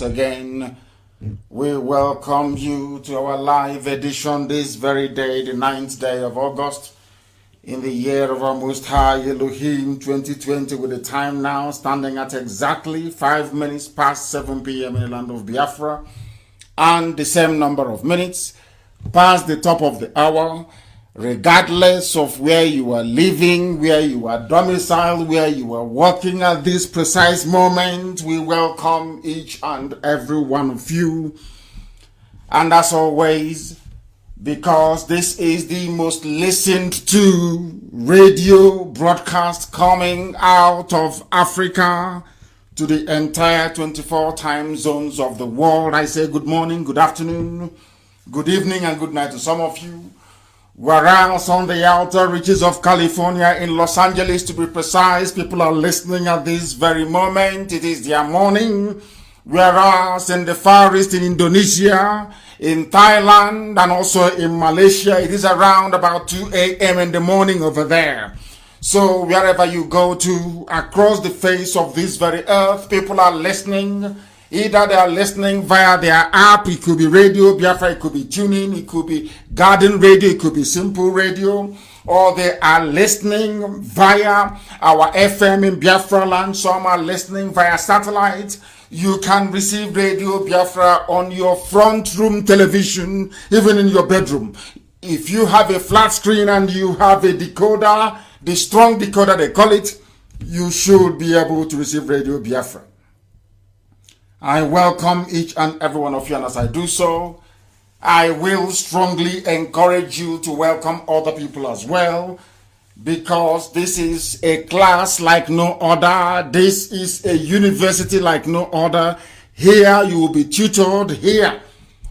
Again, we welcome you to our live edition this very day, the 9th day of August, in the year of our Most High Elohim 2020, with the time now standing at exactly 5 minutes past 7 p.m. in the land of Biafra, and the same number of minutes past the top of the hour, regardless of where you are living, where you are domiciled, where you are working at this precise moment. We welcome each and every one of you. And as always, because this is the most listened to radio broadcast coming out of Africa to the entire 24 time zones of the world, I say good morning, good afternoon, good evening, and good night to some of you. Whereas on the outer reaches of California, in Los Angeles to be precise, people are listening at this very moment. It is their morning. Whereas in the Far East, in Indonesia, in Thailand, and also in Malaysia, it is around about 2 a.m. in the morning over there. So wherever you go to across the face of this very earth, people are listening. Either they are listening via their app, it could be Radio Biafra, it could be tuning, it could be Garden Radio, it could be Simple Radio, or they are listening via our FM in Biafra land. Some are listening via satellite. You can receive Radio Biafra on your front room television, even in your bedroom. If you have a flat screen and you have a decoder, the strong decoder they call it, you should be able to receive Radio Biafra. I welcome each and every one of you, and as I do so, I will strongly encourage you to welcome other people as well, because this is a class like no other. This is a university like no other. Here you will be tutored, here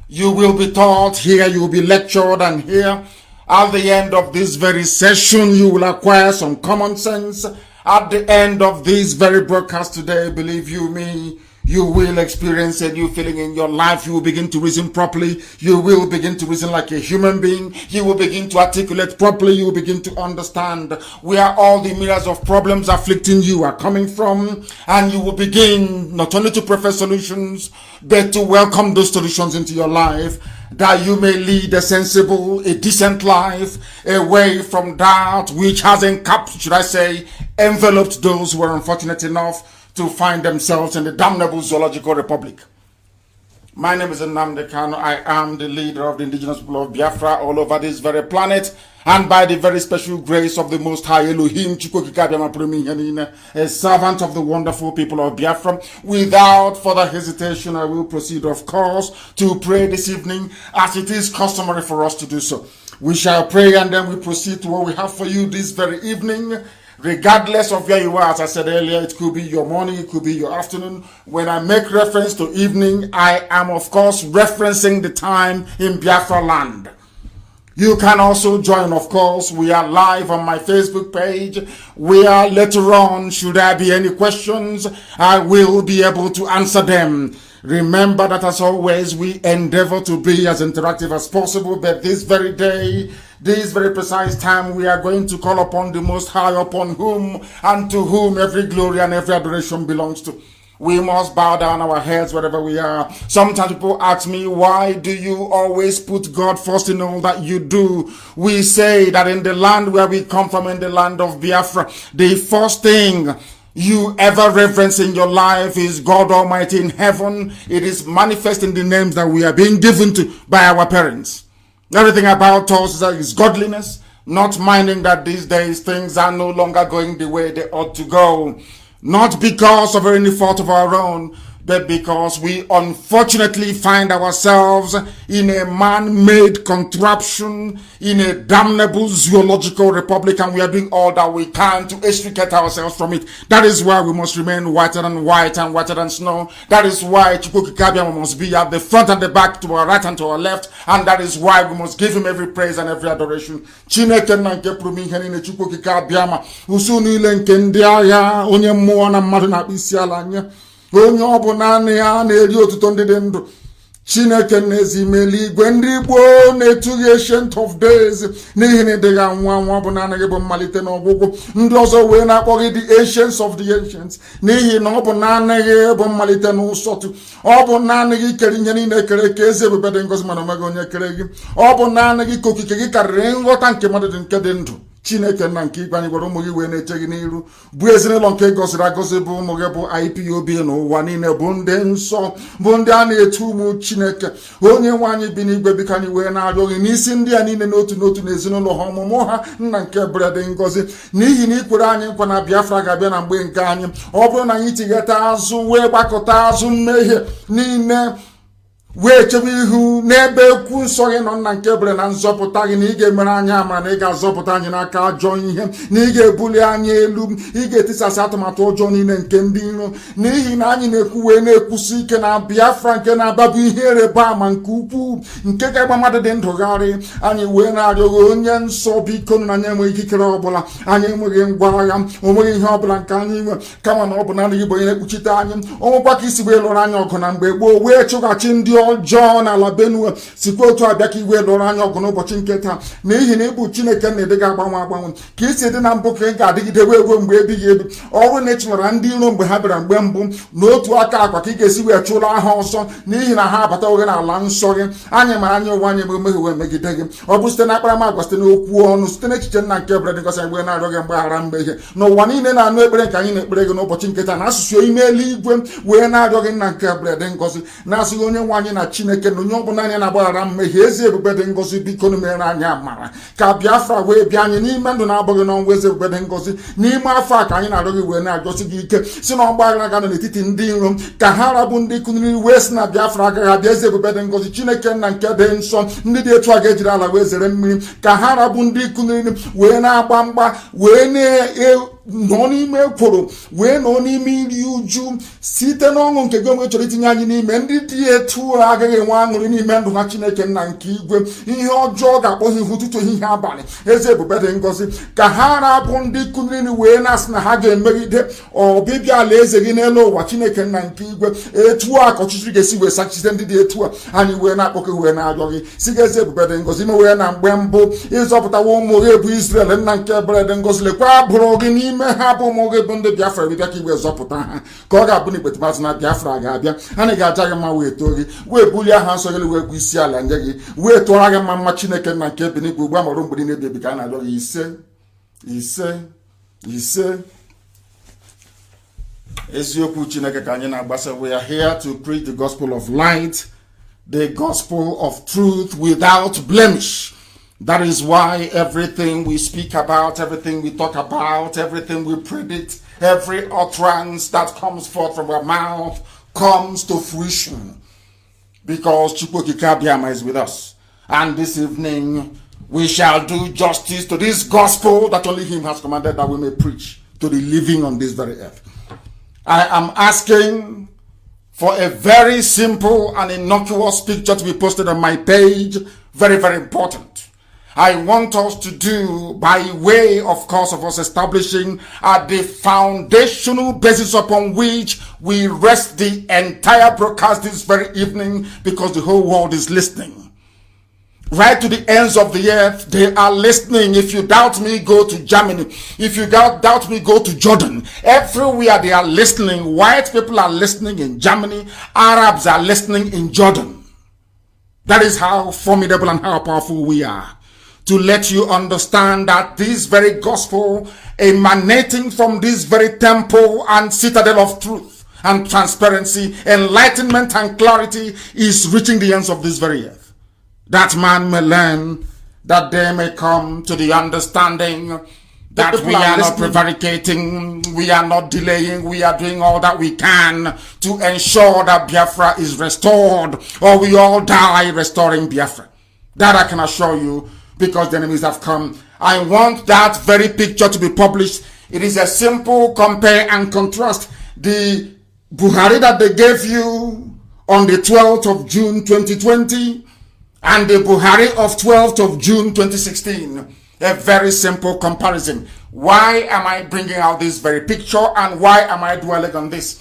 you will be taught, here you will be lectured, and here at the end of this very session you will acquire some common sense. At the end of this very broadcast today, believe you me, you will experience a new feeling in your life. You will begin to reason properly. You will begin to reason like a human being. You will begin to articulate properly. You will begin to understand where all the myriads of problems afflicting you are coming from. And you will begin not only to prefer solutions, but to welcome those solutions into your life, that you may lead a sensible, a decent life, away from that which has enveloped those who are unfortunate enough to find themselves in the damnable zoological republic. My name is Nnamdi Kanu. I am the leader of the indigenous people of Biafra all over this very planet, and by the very special grace of the Most High Elohim, a servant of the wonderful people of Biafra. Without further hesitation, I will proceed, of course, to pray this evening, as it is customary for us to do so. We shall pray, and then we proceed to what we have for you this very evening. Regardless of where you are, as I said earlier, it could be your morning, it could be your afternoon. When I make reference to evening, I am of course referencing the time in Biafra land. You can also join, of course. We are live on my Facebook page, where later on, should there be any questions, I will be able to answer them. Remember that as always, we endeavor to be as interactive as possible, but this very day, this very precise time, we are going to call upon the Most High, upon whom and to whom every glory and every adoration belongs to. We must bow down our heads wherever we are. Sometimes people ask me, why do you always put God first in all that you do? We say that in the land where we come from, in the land of Biafra, the first thing you ever reverence in your life is God Almighty in heaven. It is manifest in the names that we are being given to by our parents. Everything about us is godliness, not minding that these days things are no longer going the way they ought to go. Not because of any fault of our own, but because we unfortunately find ourselves in a man-made contraption, in a damnable zoological republic, and we are doing all that we can to extricate ourselves from it. That is why we must remain whiter than white and whiter than snow. That is why Chukwukikabia must be at the front and the back, to our right and to our left, and that is why we must give him every praise and every adoration. Chineke na nke pụrụ ihe niile Chukwukikabia ma usu niile nke ndị agha onye mmụọ na mmadụ na-akpụ isi ala anya. Onye ọ bụ naanị ya na-eri otuto ndị dị ndụ. Chineke nezimeli gwendi gbo na-etughị ancient of days n'ihi na ịdịga nwa bụ naanị gị bụ mmalite na ọgwụgwụ. Ndị ọzọ wee na-akpọ gị the ancients of the ancients n'ihi na ọ bụ naanị gị bụ mmalite na ụsọtụ. Ọ bụ naanị gị kere ihe niile kere ka eze ebube dị ngọzi mana omeghị onye kere gị. Ọ bụ naanị gị ka okike gị karịrị nghọta nke mmadụ dị nke dị ndụ. Chineke nna nke igwe anyị gwara ụmụ gị wee na-eche gị n'iru bụ ezinụlọ nke gọziri agọzi bụ ụmụ gị bụ IPOB n'ụwa niile bụ ndị nsọ bụ ndị a na-etu ụmụ Chineke. Onye nwe anyị bi n'igwe biko anyị wee na-arịọ gị n'isi ndị a niile n'otu n'otu na ezinụlọ ha ọmụmụ ha nna nke ebere dị ngọzi n'ihi na ikwere anyị nkwa na Biafra ga-abịa na mgbe nke anyị. Ọ bụrụ na anyị tigheta azụ wee gbakọta azụ mmehie niile wee chebe ihu n'ebe ekwu nsọ gị nọ nna nke ebere na nzọpụta gị na ị ga-emere anyị amara na ị ga-azọpụta anyị n'aka ajọ ihe na ị ga-ebuli anyị elu ị ga-etisasị atụmatụ ọjọọ niile nke ndị iro n'ihi na anyị na-ekwu wee na-ekwusi ike na Biafra nke na-ababụ ihe ịrịba ama nke ukwuu nke ga-agba mmadụ dị ndụgharị. Anyị wee na-arịọghị onye nsọ biko na anyị enweghị ikikere ọbụla, anyị enweghị ngwa agha, o nweghị ihe ọbụla nke anyị nwe kama na ọ bụ naanị gị bụ onye na-ekpuchite anyị. Ọnwụkwa ka isi wee lụrụ anyị ọgụ na mgbe gboo wee chụghachi ndị ọjọọ n'ala Benue sikwa otu abịa ka iwe lụrụ anya ọgụ n'ụbọchị nke taa n'ihi na ịbụ Chineke na-ede ga-agbanwe agbanwe ka isi dị na mbụ ka ị ga-adịgide ruo mgbe ebighị ebi. Ọrụ na ịchụlara ndị iro mgbe ha bịara mgbe mbụ n'otu aka akwa ka ị ga-esi wee chụrụ aha ọsọ n'ihi na ha abata oge n'ala nsọ gị. Anyị mara anya ụwa anyị bụ mmehie wee megide gị. Ọ bụ site na akparamagwa, site n'okwu ọnụ, site n'echiche nna nke ebere dị ngọzi mgbe na-arịọ gị mgbaghara mmehie n'ụwa niile na-anụ ekpere nke anyị na-ekpere gị n'ụbọchị nke taa na asụsụ ime eluigwe wee na-arịọ gị nna nke ebere dị ngọzi na-asịghị onye nwe anyị na Chineke na onye ọbụla anyị na-agbaghara mmehie ezi ebube dị ngọzi biko na mere anyị amara ka Biafra wee bịa anyị n'ime ndụ na-abụghị n'ọnwụ. Ezi ebube dị ngọzi n'ime afọ a ka anyị na-arịọ gị wee na-arịọsi gị ike si na ọgbaghara ga nọ n'etiti ndị iro ka ha rabụ ndị kụniri wee si na Biafra agaghị abịa. Ezi ebube dị ngọzi Chineke nna nke dị nsọ ndị dị etu a ga-ejiri ala wee zere mmiri ka ha rabụ ndị kụniri wee na-agba mgba wee nọ n'ime ekworo wee nọ n'ime iri uju site n'ọṅụ nke gị onwe chọrọ itinye anyị n'ime. Ndị dị etu agaghị enwe aṅụrị n'ime ndụ ha Chineke nna nke igwe. Ihe ọjọọ ga-akpọ ha ihu ụtụtụ ehihie abalị. Ezi ebube dị ngọzi ka ha rabụ ndị kụniri wee na-asị na ha ga-emegide ọbịbịa ala eze gị n'elu ụwa Chineke nna nke igwe. Etu a ka ọchịchịrị ga-esi wee sachite ndị dị etu a anyị wee na-akpọkọ wee na-arịọ gị si gị ezi ebube dị ngọzi ime wee na mgbe mbụ ịzọpụtawa ụmụ gị bụ Israel nna nke ebere dị ngọzi lekwa abụrụ gị n'ime ha bụ ụmụ gị bụ ndị Biafra bịbịa ka igwe zọpụta ha ka ọ ga-abụ na ikpetemazụ na Biafra ga-abịa. Anyị ga-aja gị mma wee too gị wee bulie aha nsọ gị wee bụ isi ala nye gị wee tụọra gị mma Chineke nna nke ebi n'igwe ugbu a marụ mgbe niile ebi ka a na-arịọ gị ise ise ise. Eziokwu Chineke ka anyị na-agbasa. We are here to preach the gospel of light, the gospel of truth without blemish. That is why everything we speak about, everything we talk about, everything we predict, every utterance that comes forth from our mouth comes to fruition because Chukwokike Abiyama is with us. And this evening we shall do justice to this gospel that only him has commanded that we may preach to the living on this very earth. I am asking for a very simple and innocuous picture to be posted on my page. Very, very important. I want us to do by way, of course, of us establishing the foundational basis upon which we rest the entire broadcast this very evening, because the whole world is listening. Right to the ends of the earth, they are listening. If you doubt me, go to Germany. If you doubt me, go to Jordan. Everywhere they are listening. White people are listening in Germany. Arabs are listening in Jordan. That is how formidable and how powerful we are. To let you understand that this very gospel emanating from this very temple and citadel of truth and transparency, enlightenment and clarity is reaching the ends of this very earth. That man may learn, that they may come to the understanding that we are not prevaricating, we are not delaying, we are doing all that we can to ensure that Biafra is restored, or we all die restoring Biafra. That I can assure you, because the enemies have come. I want that very picture to be published. It is a simple compare and contrast. The Buhari that they gave you on the 12th of June 2020 and the Buhari of 12th of June 2016. A very simple comparison. Why am I bringing out this very picture and why am I dwelling on this?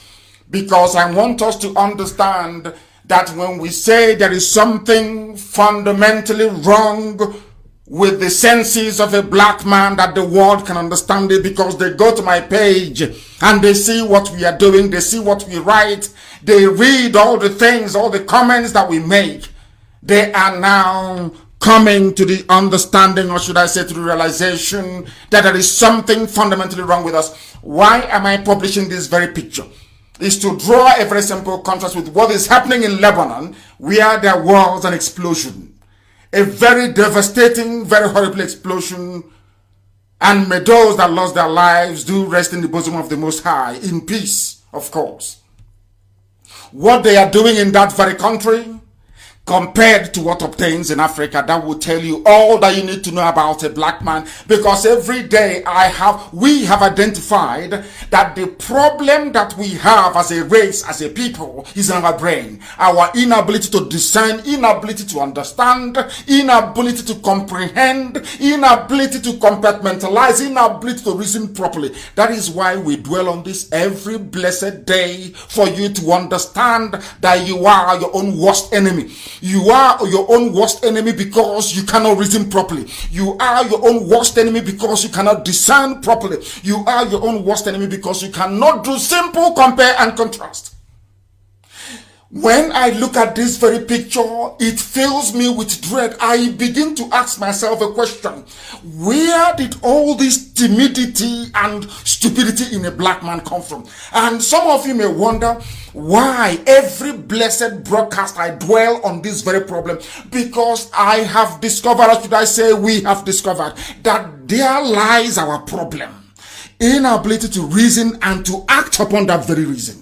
Because I want us to understand that when we say there is something fundamentally wrong with the senses of a black man, that the world can understand it because they go to my page and they see what we are doing, they see what we write, they read all the things, all the comments that we make. They are now coming to the understanding, or should I say to the realization, that there is something fundamentally wrong with us. Why am I publishing this very picture? Is to draw a very simple contrast with what is happening in Lebanon, where there was an explosion. A very devastating, very horrible explosion. And may those that lost their lives do rest in the bosom of the Most High, in peace, of course. What they are doing in that very country, compared to what obtains in Africa, that will tell you all that you need to know about a black man. Because every day we have identified that the problem that we have as a race, as a people, is in our brain. Our inability to discern, inability to understand, inability to comprehend, inability to compartmentalize, inability to reason properly. That is why we dwell on this every blessed day, for you to understand that you are your own worst enemy. You are your own worst enemy because you cannot reason properly. You are your own worst enemy because you cannot discern properly. You are your own worst enemy because you cannot do simple compare and contrast. When I look at this very picture, it fills me with dread. I begin to ask myself a question. Where did all this timidity and stupidity in a black man come from? And some of you may wonder why every blessed broadcast I dwell on this very problem. Because I have discovered, or should I say we have discovered, that there lies our problem. Inability to reason and to act upon that very reason.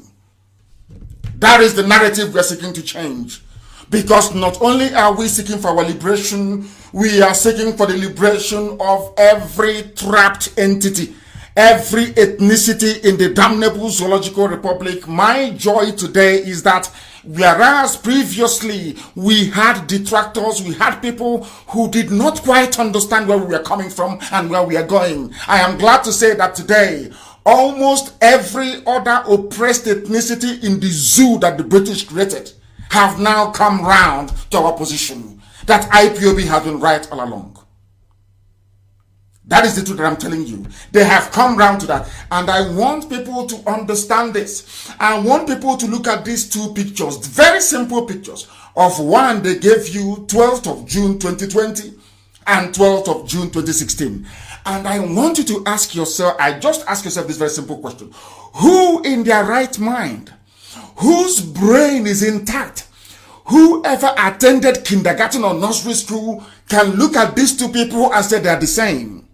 That is the narrative we are seeking to change. Because not only are we seeking for our liberation, we are seeking for the liberation of every trapped entity, every ethnicity in the damnable zoological republic. My joy today is that whereas previously we had detractors, we had people who did not quite understand where we were coming from and where we are going, I am glad to say that today, almost every other oppressed ethnicity in the zoo that the British created have now come round to our position. That IPOB has been right all along. That is the truth that I'm telling you. They have come round to that. And I want people to understand this. I want people to look at these two pictures, very simple pictures. Of one, they gave you 12th of June 2020 and 12th of June 2016. And I want you to ask yourself, just ask yourself this very simple question. Who in their right mind, whose brain is intact, whoever attended kindergarten or nursery school can look at these two people and say they are the same?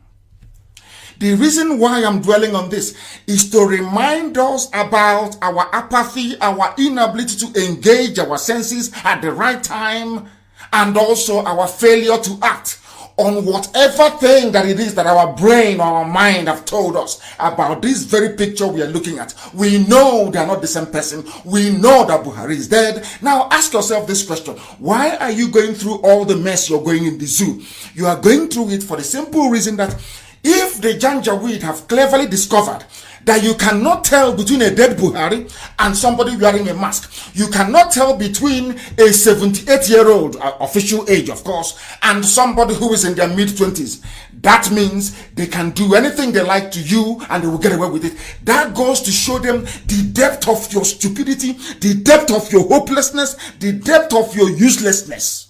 The reason why I'm dwelling on this is to remind us about our apathy, our inability to engage our senses at the right time, and also our failure to act on whatever thing that it is that our brain or our mind have told us about this very picture we are looking at. We know they are not the same person. We know that Buhari is dead. Now ask yourself this question. Why are you going through all the mess you're going in the zoo? You are going through it for the simple reason that if the Janjaweed have cleverly discovered that you cannot tell between a dead Buhari and somebody wearing a mask. You cannot tell between a 78-year-old, official age of course, and somebody who is in their mid-20s. That means they can do anything they like to you and they will get away with it. That goes to show them the depth of your stupidity, the depth of your hopelessness, the depth of your uselessness,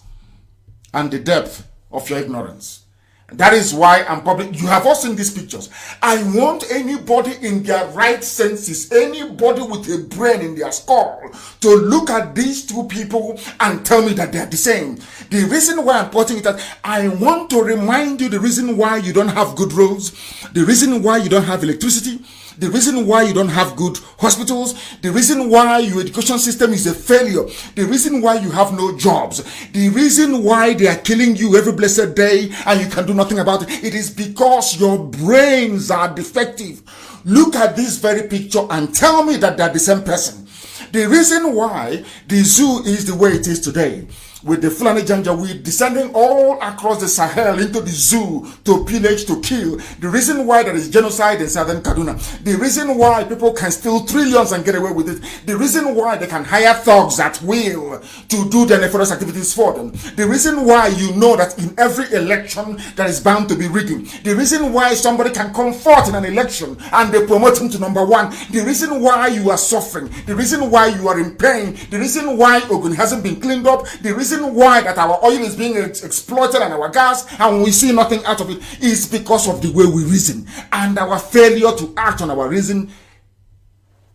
and the depth of your ignorance. That is why I'm public. You have all seen these pictures. I want anybody in their right senses, anybody with a brain in their skull, to look at these two people and tell me that they are the same. The reason why I'm putting it that I want to remind you the reason why you don't have good roads, the reason why you don't have electricity, the reason why you don't have good hospitals, the reason why your education system is a failure, the reason why you have no jobs, the reason why they are killing you every blessed day and you can do nothing about it, it is because your brains are defective. Look at this very picture and tell me that they are the same person. The reason why the zoo is the way it is today, with the Fulani Janjaweed descending all across the Sahel into the zoo to pillage, to kill. The reason why there is genocide in southern Kaduna. The reason why people can steal trillions and get away with it. The reason why they can hire thugs at will to do their nefarious activities for them. The reason why you know that in every election there is bound to be rigging. The reason why somebody can come forth in an election and they promote him to number one. The reason why you are suffering. The reason why you are in pain. The reason why Ogun hasn't been cleaned up. The reason why that our oil is being exploited and our gas and we see nothing out of it is because of the way we reason and our failure to act on our reason,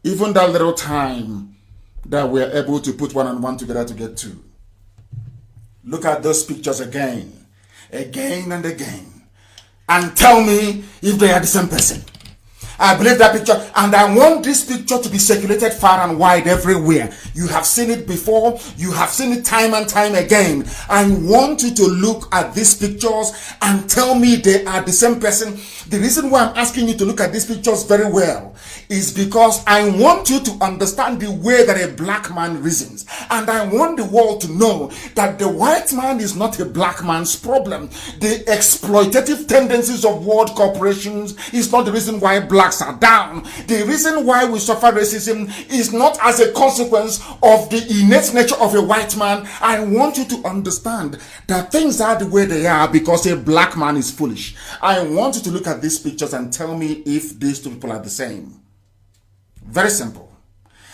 even that little time that we are able to put one and one together to get two. Look at those pictures again and again, and tell me if they are the same person. I believe that picture, and I want this picture to be circulated far and wide everywhere. You have seen it before, you have seen it time and time again. I want you to look at these pictures and tell me they are the same person. The reason why I'm asking you to look at these pictures very well is because I want you to understand the way that a black man reasons. And I want the world to know that the white man is not a black man's problem. The exploitative tendencies of world corporations is not the reason why blacks are down. The reason why we suffer racism is not as a consequence of the innate nature of a white man. I want you to understand that things are the way they are because a black man is foolish. I want you to look at these pictures and tell me if these two people are the same. Very simple.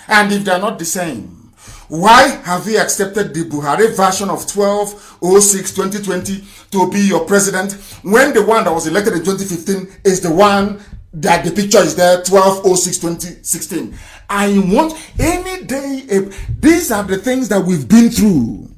And if they are not the same, why have you accepted the Buhari version of 12/06/2020 to be your president when the one that was elected in 2015 is the one that the picture is there, 12/06/2016? I want any day, these are the things that we've been through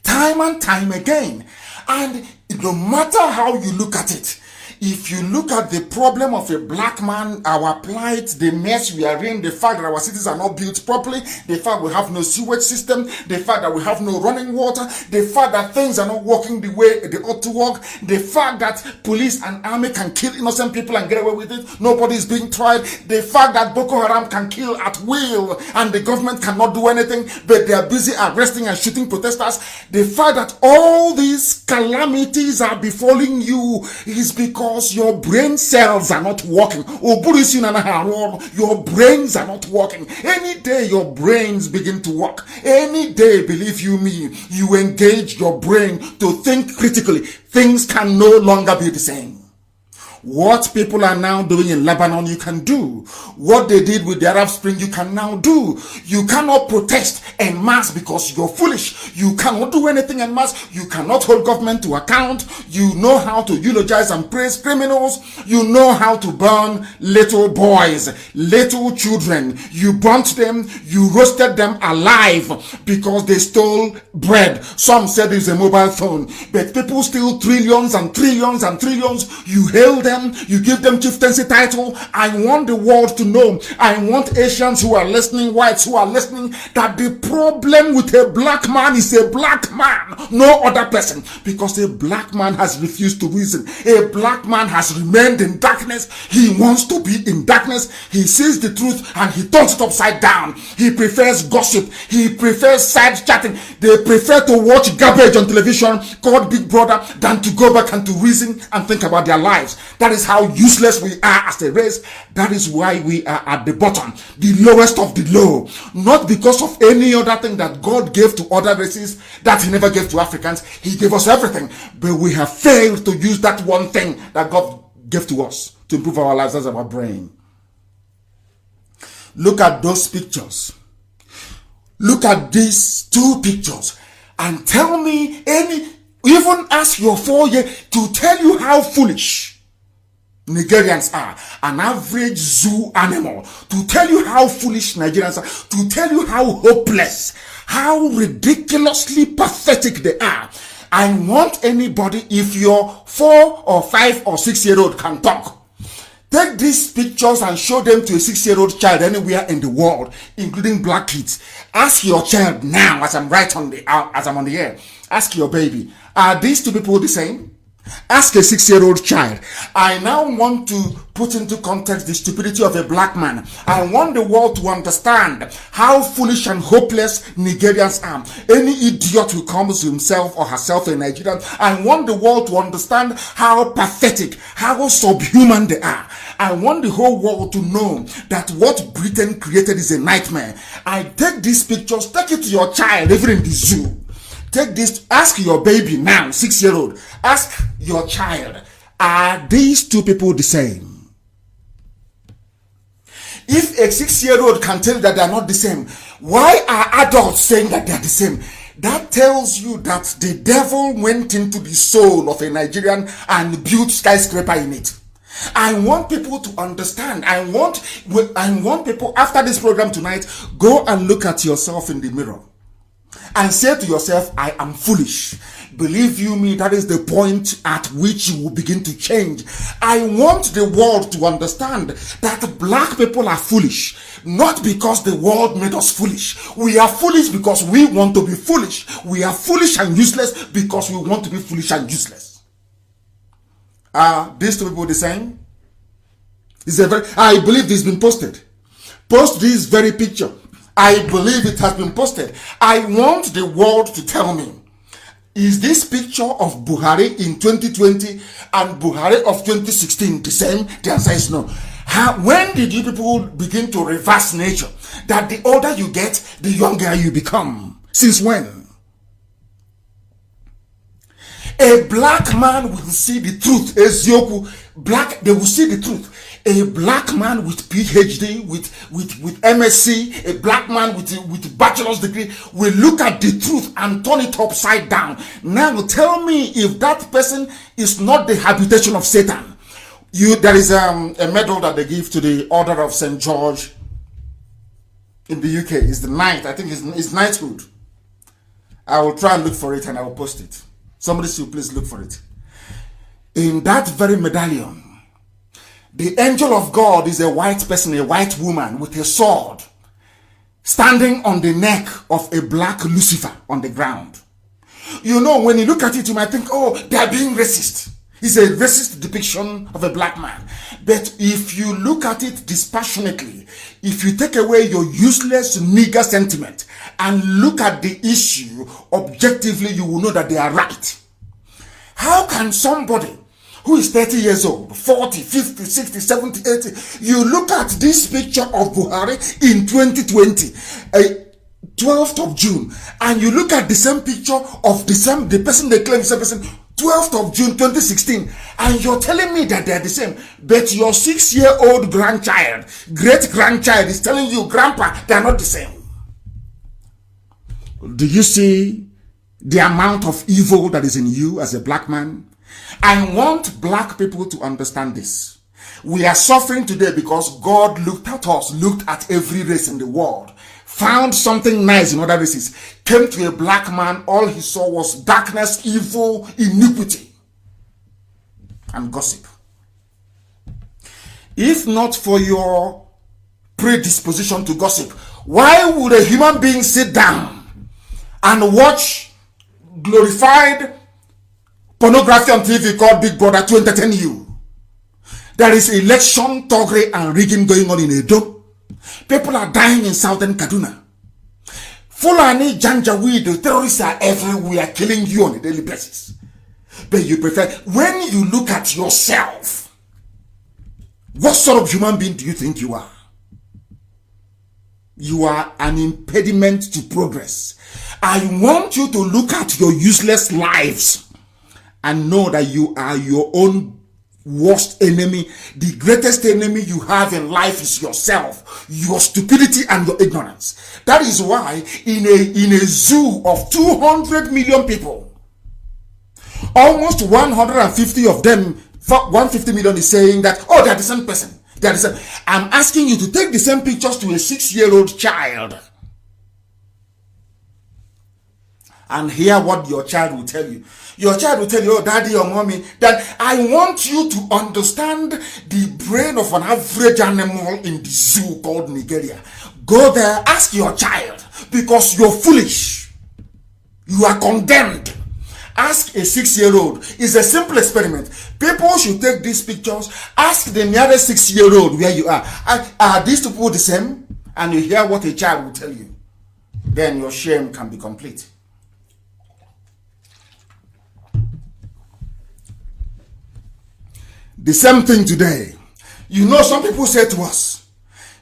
time and time again. And no matter how you look at it, if you look at the problem of a black man, our plight, the mess we are in, the fact that our cities are not built properly, the fact we have no sewage system, the fact that we have no running water, the fact that things are not working the way they ought to work, the fact that police and army can kill innocent people and get away with it, nobody is being tried, the fact that Boko Haram can kill at will and the government cannot do anything, but they are busy arresting and shooting protesters, the fact that all these calamities are befalling you is because your brain cells are not working. Your brains are not working. Any day your brains begin to work, any day, believe you me, you engage your brain to think critically, things can no longer be the same. What people are now doing in Lebanon, you can do. What they did with the Arab Spring, you can now do. You cannot protest en masse because you're foolish. You cannot do anything en masse. You cannot hold government to account. You know how to eulogize and praise criminals. You know how to burn little boys, little children. You burnt them. You roasted them alive because they stole bread. Some said it's a mobile phone. But people steal trillions and trillions and trillions. You hail them. You give them chieftaincy title. I want the world to know, I want Asians who are listening, whites who are listening, that the problem with a black man is a black man, no other person, because a black man has refused to reason. A black man has remained in darkness. He wants to be in darkness. He sees the truth and he turns it upside down. He prefers gossip. He prefers side chatting. They prefer to watch garbage on television called Big Brother than to go back and to reason and think about their lives. That is how useless we are as a race. That is why we are at the bottom, the lowest of the low. Not because of any other thing that God gave to other races that he never gave to Africans. He gave us everything. But we have failed to use that one thing that God gave to us to improve our lives as our brain. Look at those pictures. Look at these two pictures and tell me even ask your 4-year to tell you how foolish Nigerians are, an average zoo animal, to tell you how foolish Nigerians are, to tell you how hopeless, how ridiculously pathetic they are. I want anybody, if your 4 or 5 or 6-year-old can talk, take these pictures and show them to a 6-year-old child anywhere in the world, including black kids. Ask your child now, as I'm on the air. Ask your baby, are these two people the same? Ask a 6-year-old child. I now want to put into context the stupidity of a black man. I want the world to understand how foolish and hopeless Nigerians are. Any idiot who calls himself or herself a Nigerian, I want the world to understand how pathetic, how subhuman they are. I want the whole world to know that what Britain created is a nightmare. I take these pictures, take it to your child, even in the zoo. Take this, ask your baby now, 6-year-old, ask your child, are these two people the same? If a 6-year-old can tell you that they are not the same, why are adults saying that they are the same? That tells you that the devil went into the soul of a Nigerian and built skyscraper in it. I want people to understand. I want people, after this program tonight, go and look at yourself in the mirror and say to yourself, I am foolish. Believe you me, that is the point at which you will begin to change. I want the world to understand that black people are foolish, not because the world made us foolish. We are foolish because we want to be foolish. We are foolish and useless because we want to be foolish and useless. Are these two people the same? I believe this has been posted. Post this very picture. I believe it has been posted. I want the world to tell me, is this picture of Buhari in 2020 and Buhari of 2016 the same? The answer is no. When did you people begin to reverse nature? That the older you get, the younger you become. Since when? A black man will see the truth. They will see the truth. A black man with PhD, with MSc, a black man with bachelor's degree will look at the truth and turn it upside down. Now tell me if that person is not the habitation of Satan. There is a medal that they give to the Order of St. George in the UK. It's the ninth. I think it's knighthood. I will try and look for it and I will post it. Somebody should please look for it. In that very medallion, the angel of God is a white person, a white woman with a sword, standing on the neck of a black Lucifer on the ground. You know, when you look at it, you might think, oh, they are being racist. It's a racist depiction of a black man. But if you look at it dispassionately, if you take away your useless nigger sentiment and look at the issue objectively, you will know that they are right. How can somebody who is 30 years old, 40, 50, 60, 70, 80, you look at this picture of Buhari in 2020, 12th of June, and you look at the same picture of the person they claim is the same person, 12th of June 2016, and you're telling me that they're the same, but your 6-year-old grandchild, great-grandchild is telling you, Grandpa, they're not the same. Do you see the amount of evil that is in you as a black man? I want black people to understand this. We are suffering today because God looked at us, looked at every race in the world, found something nice in other races, came to a black man, all he saw was darkness, evil, iniquity, and gossip. If not for your predisposition to gossip, why would a human being sit down and watch glorified pornography on TV called Big Brother to entertain you? There is election, thuggery, and rigging going on in Edo. People are dying in southern Kaduna. Fulani, Janjaweed, the terrorists are everywhere killing you on a daily basis. But you prefer, when you look at yourself, what sort of human being do you think you are? You are an impediment to progress. I want you to look at your useless lives and know that you are your own worst enemy. The greatest enemy you have in life is yourself, your stupidity and your ignorance. That is why in a zoo of 200 million people, almost 150 of them, 150 million is saying that, oh, they are the same person. They are the same. I'm asking you to take the same pictures to a 6-year-old child and hear what your child will tell you. Your child will tell you, oh, daddy or mommy, that I want you to understand the brain of an average animal in the zoo called Nigeria. Go there, ask your child, because you're foolish. You are condemned. Ask a 6-year-old. It's a simple experiment. People should take these pictures. Ask the nearest 6-year-old where you are. Are these two people the same? And you hear what a child will tell you. Then your shame can be complete. The same thing today. You know, some people say to us,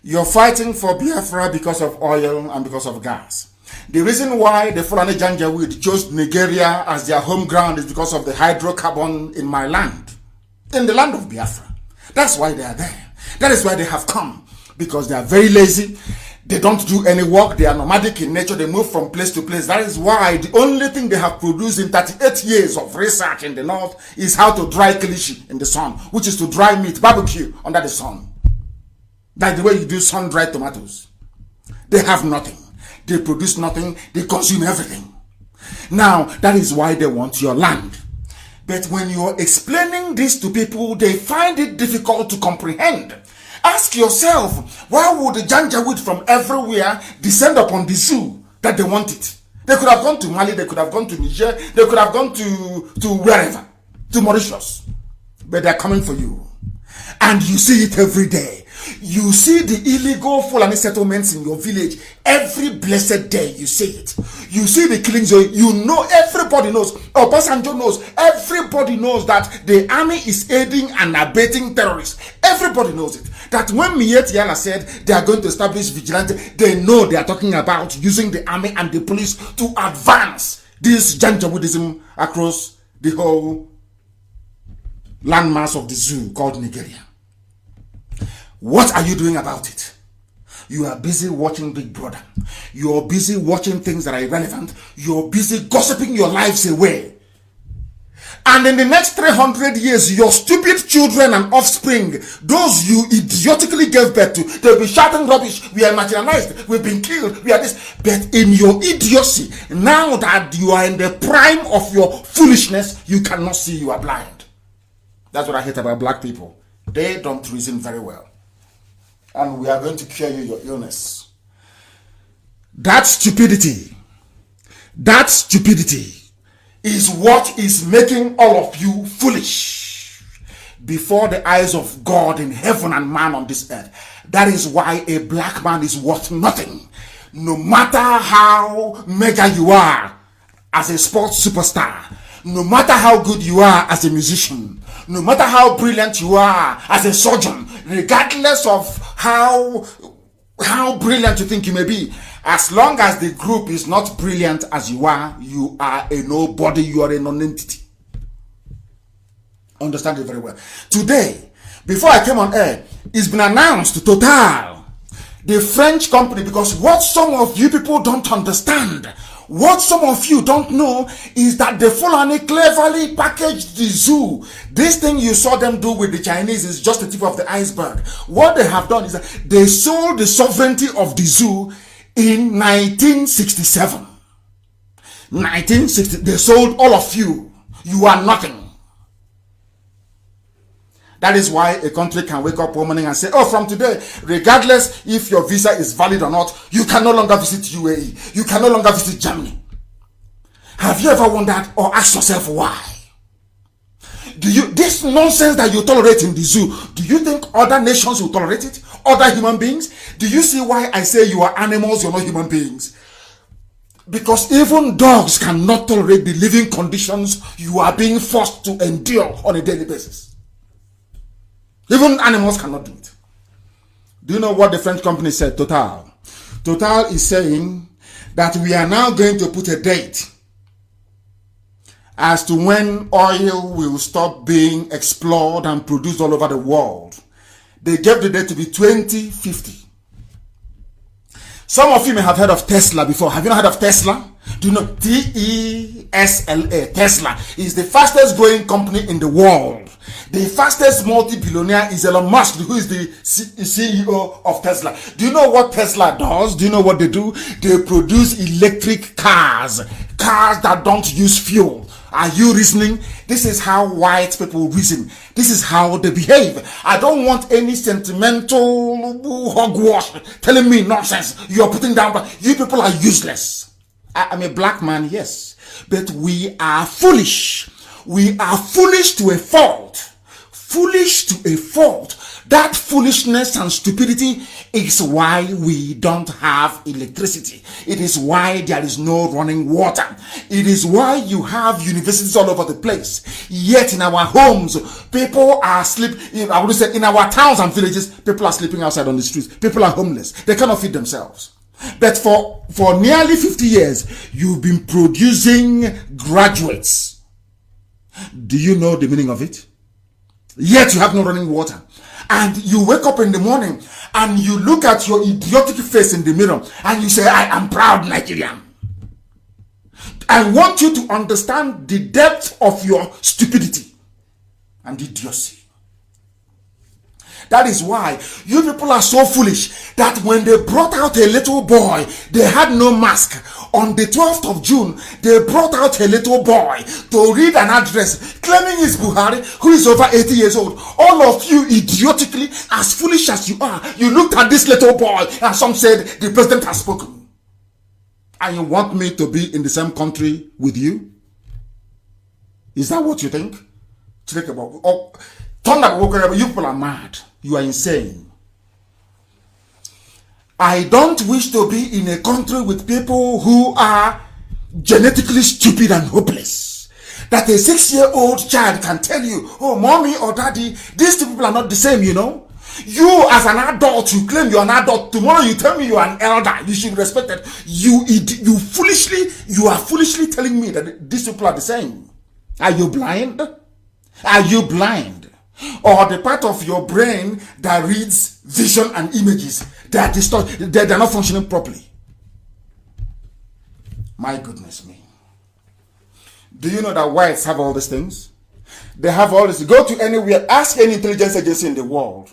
you're fighting for Biafra because of oil and because of gas. The reason why the Fulani Janjaweed chose Nigeria as their home ground is because of the hydrocarbon in my land, in the land of Biafra. That's why they are there. That is why they have come, because they are very lazy. They don't do any work. They are nomadic in nature. They move from place to place. That is why the only thing they have produced in 38 years of research in the north is how to dry kilishi in the sun, which is to dry meat, barbecue under the sun. That's the way you do sun-dried tomatoes. They have nothing. They produce nothing. They consume everything. Now, that is why they want your land. But when you're explaining this to people, they find it difficult to comprehend. Ask yourself, why would the Janjaweed from everywhere descend upon the zoo that they want it? They could have gone to Mali, they could have gone to Niger, they could have gone to wherever, to Mauritius. But they're coming for you. And you see it every day. You see the illegal Fulani settlements in your village every blessed day. You see it. You see the killings. You know, everybody knows. Obasanjo knows. Everybody knows that the army is aiding and abetting terrorists. Everybody knows it. That when Miet Yala said they are going to establish vigilante, they know they are talking about using the army and the police to advance this Janjaweedism across the whole landmass of the zoo called Nigeria. What are you doing about it? You are busy watching Big Brother. You are busy watching things that are irrelevant. You are busy gossiping your lives away. And in the next 300 years, your stupid children and offspring, those you idiotically gave birth to, they'll be shouting rubbish. We are marginalized. We've been killed. We are this. But in your idiocy, now that you are in the prime of your foolishness, you cannot see. You are blind. That's what I hate about black people. They don't reason very well. And we are going to cure you your illness. That stupidity is what is making all of you foolish before the eyes of God in heaven and man on this earth. That is why a black man is worth nothing. No matter how mega you are as a sports superstar, no matter how good you are as a musician, no matter how brilliant you are as a surgeon, regardless of how brilliant you think you may be, as long as the group is not brilliant as you are a nobody, you are a non-entity. Understand it very well. Today, before I came on air, it's been announced to Total, the French company, because what some of you people don't understand, what some of you don't know is that the Fulani cleverly packaged the zoo. This thing you saw them do with the Chinese is just the tip of the iceberg. What they have done is that they sold the sovereignty of the zoo in 1967. 1960, they sold all of you. You are nothing. That is why a country can wake up one morning and say, oh, from today, regardless if your visa is valid or not, you can no longer visit UAE. You can no longer visit Germany. Have you ever wondered or asked yourself why? This nonsense that you tolerate in the zoo, do you think other nations will tolerate it? Other human beings? Do you see why I say you are animals, you're not human beings? Because even dogs cannot tolerate the living conditions you are being forced to endure on a daily basis. Even animals cannot do it. Do you know what the French company said, Total? Total is saying that we are now going to put a date as to when oil will stop being explored and produced all over the world. They gave the date to be 2050. Some of you may have heard of Tesla before. Have you not heard of Tesla? Do you know Tesla? Tesla is the fastest growing company in the world. The fastest multi-billionaire is Elon Musk, who is the CEO of Tesla. Do you know what Tesla does? Do you know what they do? They produce electric cars that don't use fuel. Are you reasoning? This is how white people reason. This is how they behave. I don't want any sentimental hogwash telling me nonsense. You are putting down. You people are useless. I'm a black man, yes. But we are foolish. We are foolish to a fault. Foolish to a fault. That foolishness and stupidity is why we don't have electricity. It is why there is no running water. It is why you have universities all over the place. Yet in our homes, people are sleeping. I would say in our towns and villages, people are sleeping outside on the streets. People are homeless. They cannot feed themselves. But for nearly 50 years, you've been producing graduates. Do you know the meaning of it? Yet you have no running water. And you wake up in the morning and you look at your idiotic face in the mirror and you say, I am proud Nigerian. I want you to understand the depth of your stupidity and idiocy. That is why you people are so foolish that when they brought out a little boy, they had no mask. On the 12th of June, they brought out a little boy to read an address claiming it's Buhari, who is over 80 years old. All of you idiotically, as foolish as you are, you looked at this little boy and some said the president has spoken. And you want me to be in the same country with you? Is that what you think? Think about. Oh, you people are mad. You are insane. I don't wish to be in a country with people who are genetically stupid and hopeless. That a 6-year-old child can tell you, oh, mommy or daddy, these two people are not the same, you know. You as an adult, you claim you're an adult. Tomorrow you tell me you're an elder. You should be respected. You are foolishly telling me that these people are the same. Are you blind? Are you blind? Or the part of your brain that reads vision and images, they're not functioning properly? My goodness me. Do you know that whites have all these things? They have all this. Go to anywhere, ask any intelligence agency in the world.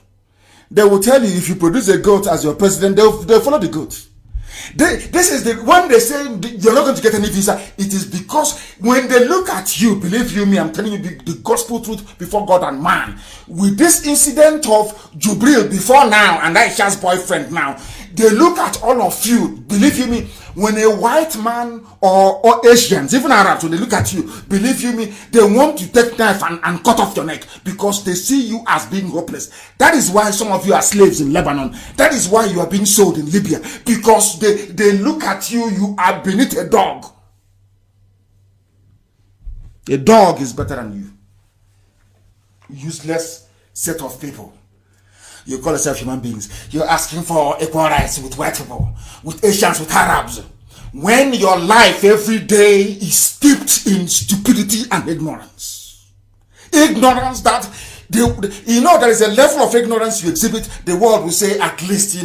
They will tell you if you produce a goat as your president, they'll follow the goat. When they say you're not going to get any visa, it is because when they look at you, believe you me, I'm telling you the gospel truth before God and man. With this incident of Jubril before now and Aisha's boyfriend now, they look at all of you, believe you me, when a white man or Asians, even Arabs, when they look at you, believe you me, they want to take knife and cut off your neck because they see you as being hopeless. That is why some of you are slaves in Lebanon. That is why you are being sold in Libya, because they look at you, you are beneath a dog. A dog is better than you. Useless set of people. You call yourself human beings. You're asking for equal rights with white people, with Asians, with Arabs. When your life every day is steeped in stupidity and ignorance. Ignorance that, there is a level of ignorance you exhibit, the world will say at least,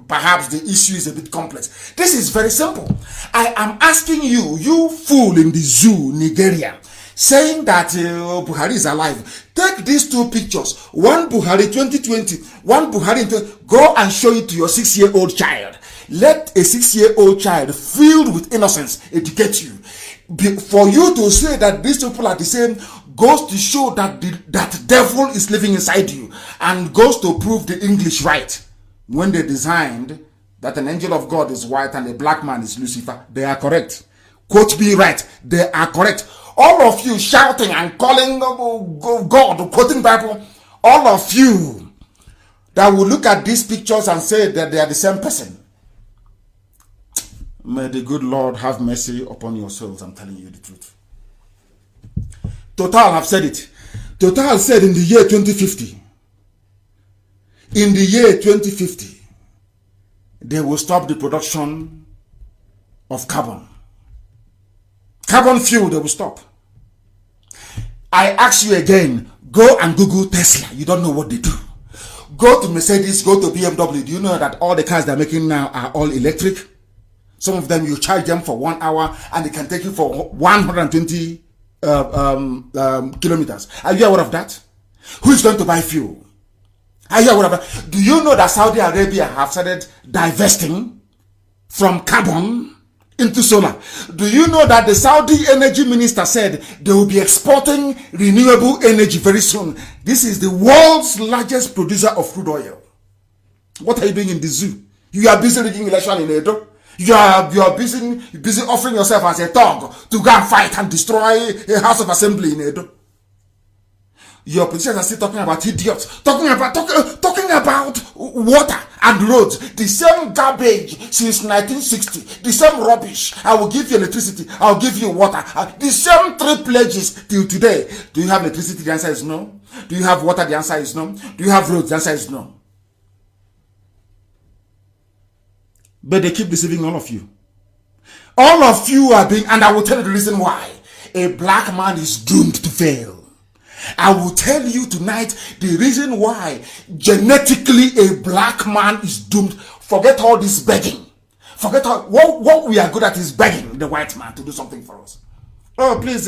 perhaps the issue is a bit complex. This is very simple. I am asking you, you fool in the zoo, Nigeria, saying that Buhari is alive. Take these two pictures. One Buhari 2020, one Buhari, go and show it to your 6-year-old child. Let a 6-year-old child filled with innocence educate you. For you to say that these people are the same goes to show that that devil is living inside you, and goes to prove the English right. When they designed that an angel of God is white and a black man is Lucifer, they are correct. Quote me right, they are correct. All of you shouting and calling God, quoting Bible, all of you that will look at these pictures and say that they are the same person. May the good Lord have mercy upon your souls. I'm telling you the truth. Total have said it. Total said in the year 2050, they will stop the production of carbon. Carbon fuel, they will stop. I ask you again, go and Google Tesla. You don't know what they do. Go to Mercedes, go to BMW. Do you know that all the cars they're making now are all electric? Some of them, you charge them for 1 hour and they can take you for 120 kilometers. Are you aware of that? Who is going to buy fuel? Are you aware of that? Do you know that Saudi Arabia have started divesting from carbon into solar? Do you know that the Saudi energy minister said they will be exporting renewable energy very soon? This is the world's largest producer of crude oil. What are you doing in the zoo? You are busy reading election in Edo. You are busy offering yourself as a thug to go and fight and destroy a house of assembly in Edo. Your politicians are still talking about idiots, talking about water and roads, the same garbage since 1960, the same rubbish. I will give you electricity, I will give you water, the same 3 pledges till today. Do you have electricity? The answer is no. Do you have water? The answer is no. Do you have roads? The answer is no. But they keep deceiving all of you. All of you are being, and I will tell you the reason why. A black man is doomed to fail. I will tell you tonight the reason why genetically a black man is doomed. Forget all this begging. Forget all, what we are good at is begging the white man to do something for us. Oh, please,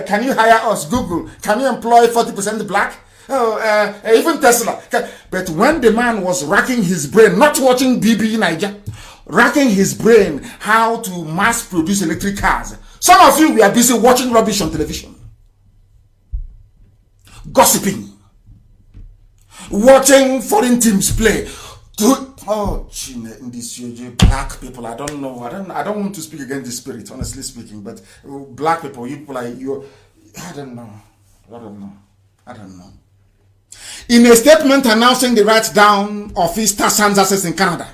can you hire us? Google, can you employ 40% black? Oh, even Tesla. But when the man was racking his brain, not watching BB Niger, racking his brain how to mass produce electric cars, some of you were busy watching rubbish on television, gossiping, watching foreign teams play. Oh, in this black people, I don't know. I don't want to speak against the spirit, honestly speaking. But black people, you people like you, I don't know. In a statement announcing the write down of Easter Sands assets in Canada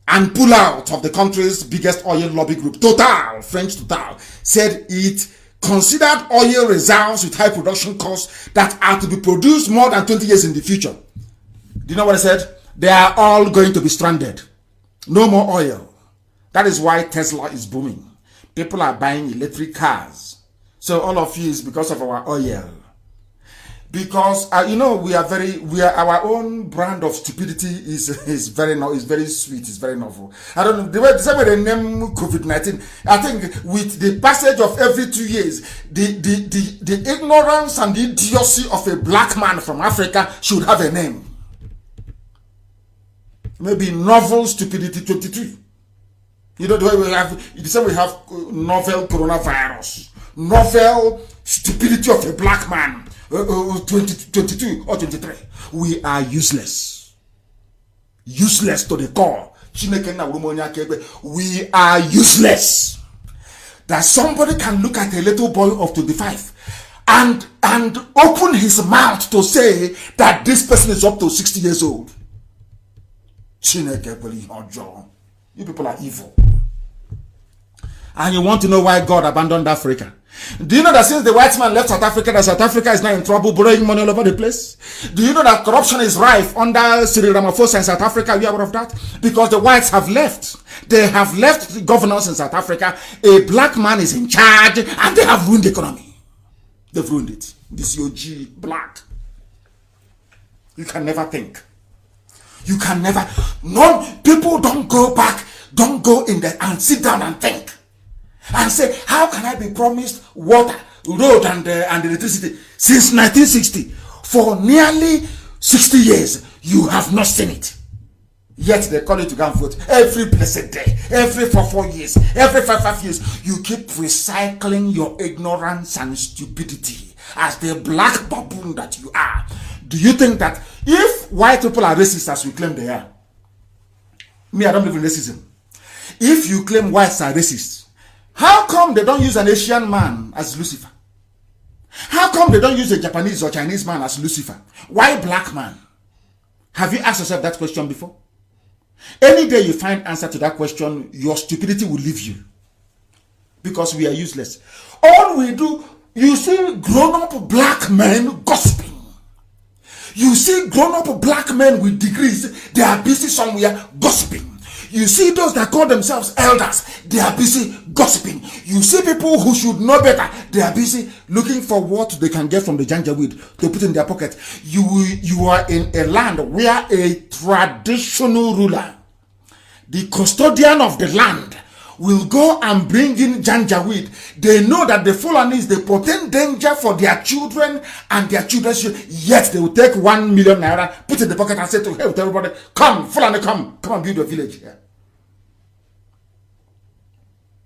and pull out of the country's biggest oil lobby group, Total, French Total, said it considered oil reserves with high production costs that are to be produced more than 20 years in the future. Do you know what I said? They are all going to be stranded. No more oil. That is why Tesla is booming. People are buying electric cars. So all of you is because of our oil. Because we are our own brand of stupidity is very sweet, is very novel. I don't know the same way they name COVID-19. I think with the passage of every 2 years, the ignorance and the idiocy of a black man from Africa should have a name. Maybe novel stupidity 22. You know the way we have novel coronavirus, novel stupidity of a black man. 22 or 23. We are useless. Useless to the core. We are useless. That somebody can look at a little boy of 25 and open his mouth to say that this person is up to 60 years old. You people are evil. And you want to know why God abandoned Africa? Do you know that since the white man left South Africa, that South Africa is now in trouble, borrowing money all over the place? Do you know that corruption is rife under Cyril Ramaphosa in South Africa? Are you aware of that? Because the whites have left. They have left the governance in South Africa. A black man is in charge and they have ruined the economy. They've ruined it. This OG black. You can never think. You can never. No, people don't go back. Don't go in there and sit down and think. And say, how can I be promised water, road, and electricity since 1960? For nearly 60 years, you have not seen it. Yet they call you to go and vote every blessed day, every 4 years, every 5 years. You keep recycling your ignorance and stupidity as the black baboon that you are. Do you think that if white people are racist as we claim they are? Me, I don't believe in racism. If you claim whites are racist, how come they don't use an Asian man as Lucifer? How come they don't use a Japanese or Chinese man as Lucifer? Why black man? Have you asked yourself that question before? Any day you find answer to that question, your stupidity will leave you. Because we are useless. All we do, you see grown-up black men gossiping. You see grown-up black men with degrees, they are busy somewhere gossiping. You see those that call themselves elders, they are busy gossiping. You see people who should know better, they are busy looking for what they can get from the janjaweed to put in their pocket. You are in a land where a traditional ruler, the custodian of the land, will go and bring in janjaweed. They know that the Fulani is the potent danger for their children and their children's children. Yet they will take 1 million naira, put it in the pocket and say to everybody, come, Fulani, come and build a village here.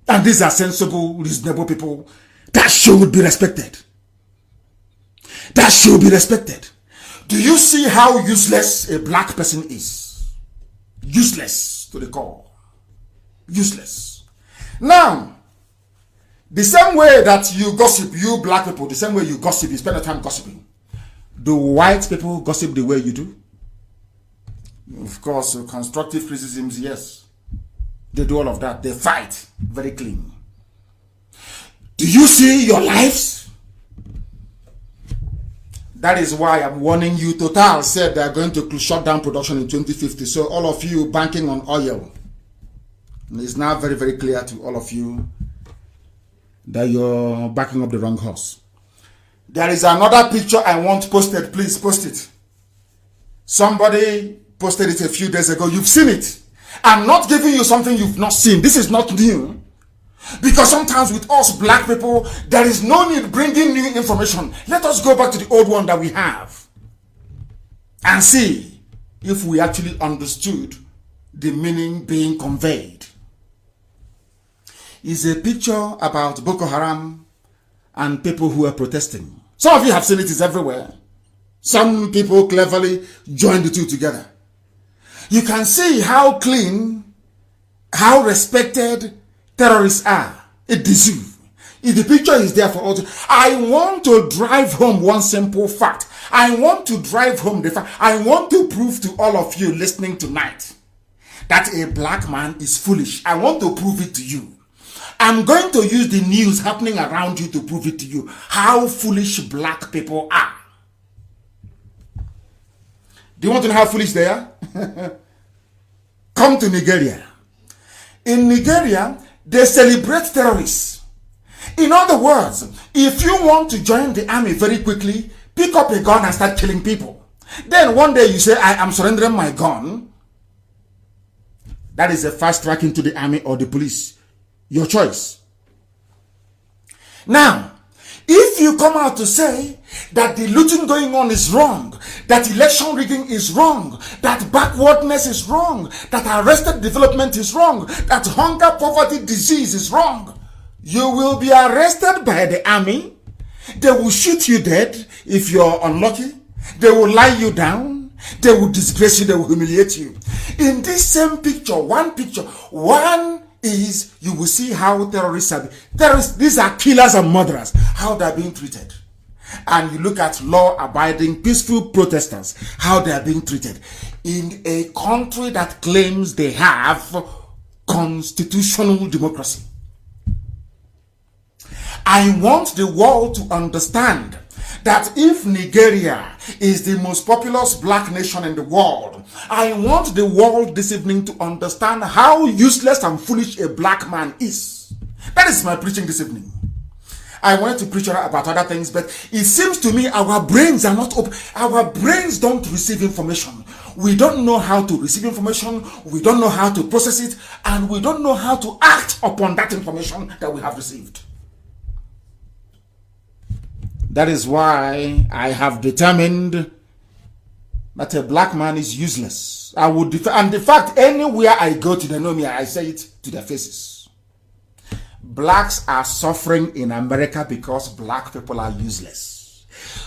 And these are sensible, reasonable people that should be respected. That should be respected. Do you see how useless a black person is? Useless to the core. Useless. Now, the same way that you gossip, you black people, the same way you gossip, you spend your time gossiping. Do white people gossip the way you do? Of course, constructive criticisms, yes. They do all of that. They fight very clean. Do you see your lives? That is why I'm warning you. Total said they are going to shut down production in 2050. So all of you banking on oil, it's now very, very clear to all of you that you're backing up the wrong horse. There is another picture I want posted. Please post it. Somebody posted it a few days ago. You've seen it. I'm not giving you something you've not seen. This is not new. Because sometimes with us black people, there is no need bringing new information. Let us go back to the old one that we have and see if we actually understood the meaning being conveyed. It's a picture about Boko Haram and people who are protesting. Some of you have seen it, it's everywhere. Some people cleverly join the two together. You can see how clean, how respected terrorists are. It deserves. If the picture is there for all to, I want to drive home one simple fact. I want to drive home the fact. I want to prove to all of you listening tonight that a black man is foolish. I want to prove it to you. I'm going to use the news happening around you to prove it to you how foolish black people are. Do you want to know how foolish they are? Come to Nigeria. In Nigeria, they celebrate terrorists. In other words, if you want to join the army very quickly, pick up a gun and start killing people. Then one day you say, I am surrendering my gun. That is a fast track into the army or the police. Your choice. Now, if you come out to say that the looting going on is wrong, that election rigging is wrong, that backwardness is wrong, that arrested development is wrong, that hunger, poverty, disease is wrong, you will be arrested by the army. They will shoot you dead if you're unlucky. They will lie you down. They will disgrace you. They will humiliate you. In this same picture, one is you will see how terrorists are. Terrorists, these are killers and murderers, how they are being treated. And you look at law-abiding, peaceful protesters, how they are being treated. In a country that claims they have constitutional democracy. I want the world to understand that if Nigeria is the most populous black nation in the world, I want the world this evening to understand how useless and foolish a black man is. That is my preaching this evening. I wanted to preach about other things, but it seems to me our brains are not open. Our brains don't receive information. We don't know how to receive information. We don't know how to process it. And we don't know how to act upon that information that we have received. That is why I have determined that a black man is useless. I would and the fact anywhere I go to, they know me, I say it to their faces. Blacks are suffering in America because black people are useless.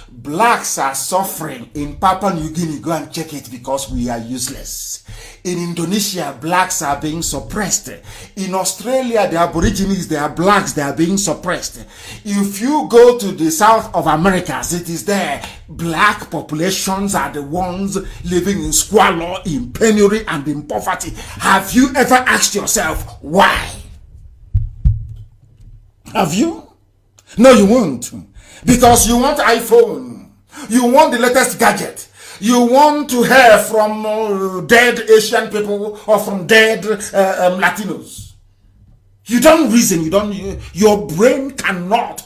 Blacks are suffering in Papua New Guinea. Go and check it, because we are useless. In Indonesia, blacks are being suppressed. In Australia, the Aborigines, they are blacks, they are being suppressed. If you go to the South of America, it is there. Black populations are the ones living in squalor, in penury, and in poverty. Have you ever asked yourself why? Have you? No, you won't. Because you want iPhone. You want the latest gadget. You want to hear from dead Asian people or from dead Latinos. You don't reason. Your brain cannot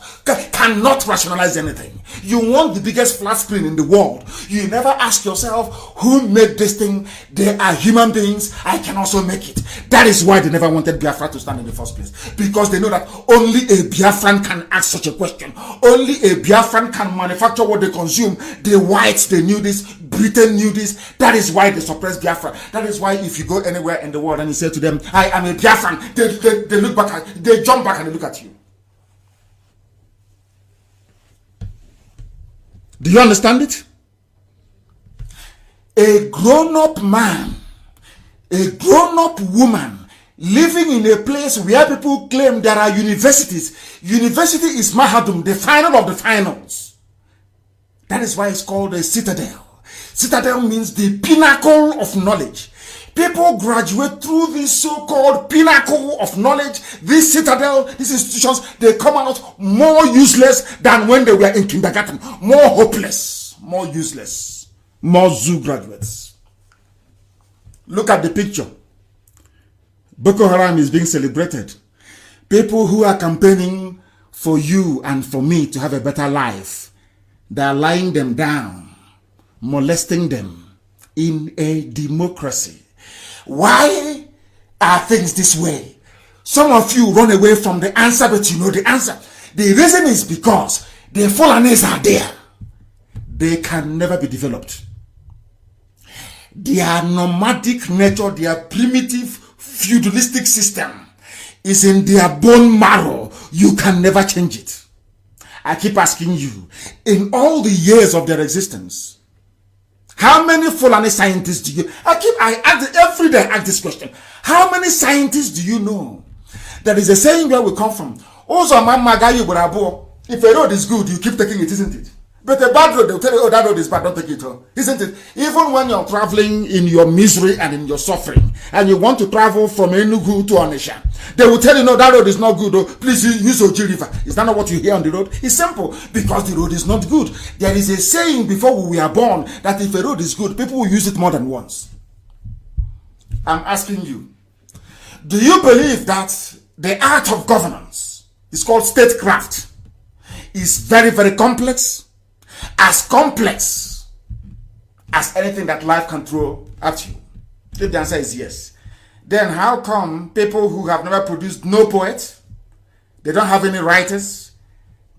rationalize anything. You want the biggest flat screen in the world. You never ask yourself, who made this thing? They are human beings. I can also make it. That is why they never wanted Biafra to stand in the first place. Because they know that only a Biafran can ask such a question. Only a Biafran can manufacture what they consume. The whites, they knew this. Britain knew this. That is why they suppressed Biafra. That is why if you go anywhere in the world and you say to them, I am a Biafran, they look back at, they jump back and they look at you. Do you understand it? A grown-up man, a grown-up woman, living in a place where people claim there are universities. University is Mahadum, the final of the finals. That is why it's called a citadel. Citadel means the pinnacle of knowledge. People graduate through this so-called pinnacle of knowledge, this citadel, these institutions, they come out more useless than when they were in kindergarten. More hopeless, more useless, more zoo graduates. Look at the picture. Boko Haram is being celebrated. People who are campaigning for you and for me to have a better life, they are lying them down, molesting them in a democracy. Why are things this way? Some of you run away from the answer, but you know the answer. The reason is because the Fulanis are there. They can never be developed. Their nomadic nature, their primitive feudalistic system is in their bone marrow. You can never change it. I keep asking you, in all the years of their existence, how many Fulani scientists do you... I ask every day, I ask this question. How many scientists do you know? There is a saying where we come from. If a road is good, you keep taking it, isn't it? But a bad road, they'll tell you, oh, that road is bad, don't take it, isn't it? Even when you're traveling in your misery and in your suffering, and you want to travel from Enugu to Onitsha, they will tell you, no, that road is not good, please use Oji River. Is that not what you hear on the road? It's simple, because the road is not good. There is a saying before we were born, that if a road is good, people will use it more than once. I'm asking you, do you believe that the art of governance is called statecraft, is very, very complex as anything that life can throw at you? If the answer is yes, then how come people who have never produced no poet, they don't have any writers,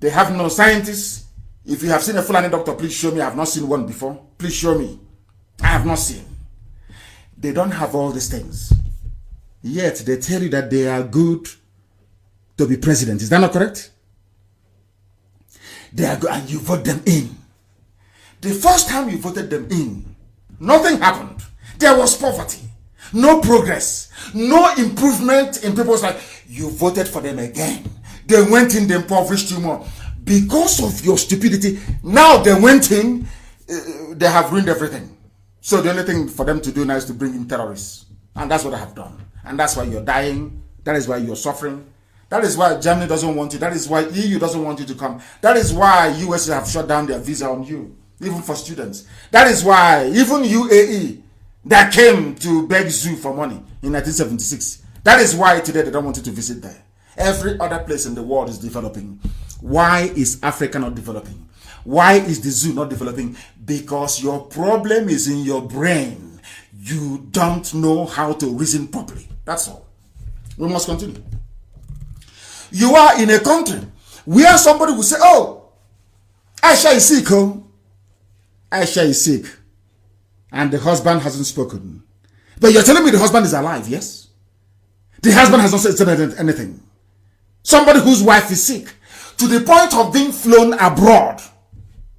they have no scientists? If you have seen a Fulani doctor, please show me. I have not seen one before. Please show me. I have not seen. They don't have all these things, yet they tell you that they are good to be president. Is that not correct? They are good, and you vote them in. The first time you voted them in, nothing happened. There was poverty, no progress, no improvement in people's life. You voted for them again. They went in, they impoverished you more. Because of your stupidity, now they went in, they have ruined everything. So the only thing for them to do now is to bring in terrorists. And that's what I have done. And that's why you're dying. That is why you're suffering. That is why Germany doesn't want you. That is why EU doesn't want you to come. That is why US have shut down their visa on you, even for students. That is why even UAE, that came to beg zoo for money in 1976. That is why today they don't want you to visit there. Every other place in the world is developing. Why is Africa not developing? Why is the zoo not developing? Because your problem is in your brain. You don't know how to reason properly. That's all. We must continue. You are in a country where somebody will say, oh, Aisha is sick, oh. Aisha is sick. And the husband hasn't spoken. But you're telling me the husband is alive, yes? The husband has not said anything. Somebody whose wife is sick, to the point of being flown abroad,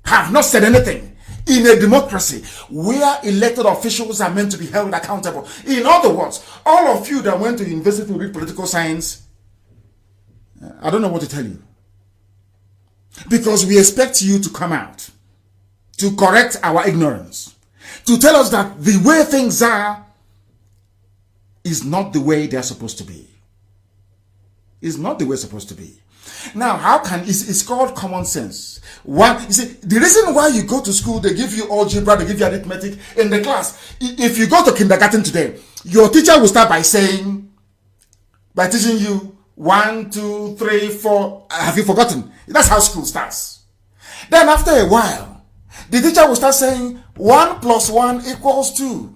have not said anything. In a democracy where elected officials are meant to be held accountable. In other words, all of you that went to university to read political science, I don't know what to tell you. Because we expect you to come out, to correct our ignorance, to tell us that the way things are is not the way they're supposed to be. It's not the way it's supposed to be. Now, how can it's called common sense? One, you see, the reason why you go to school, they give you algebra, they give you arithmetic in the class. If you go to kindergarten today, your teacher will start by teaching you 1, 2, 3, 4. Have you forgotten? That's how school starts. Then after a while, the teacher will start saying 1 plus 1 equals 2.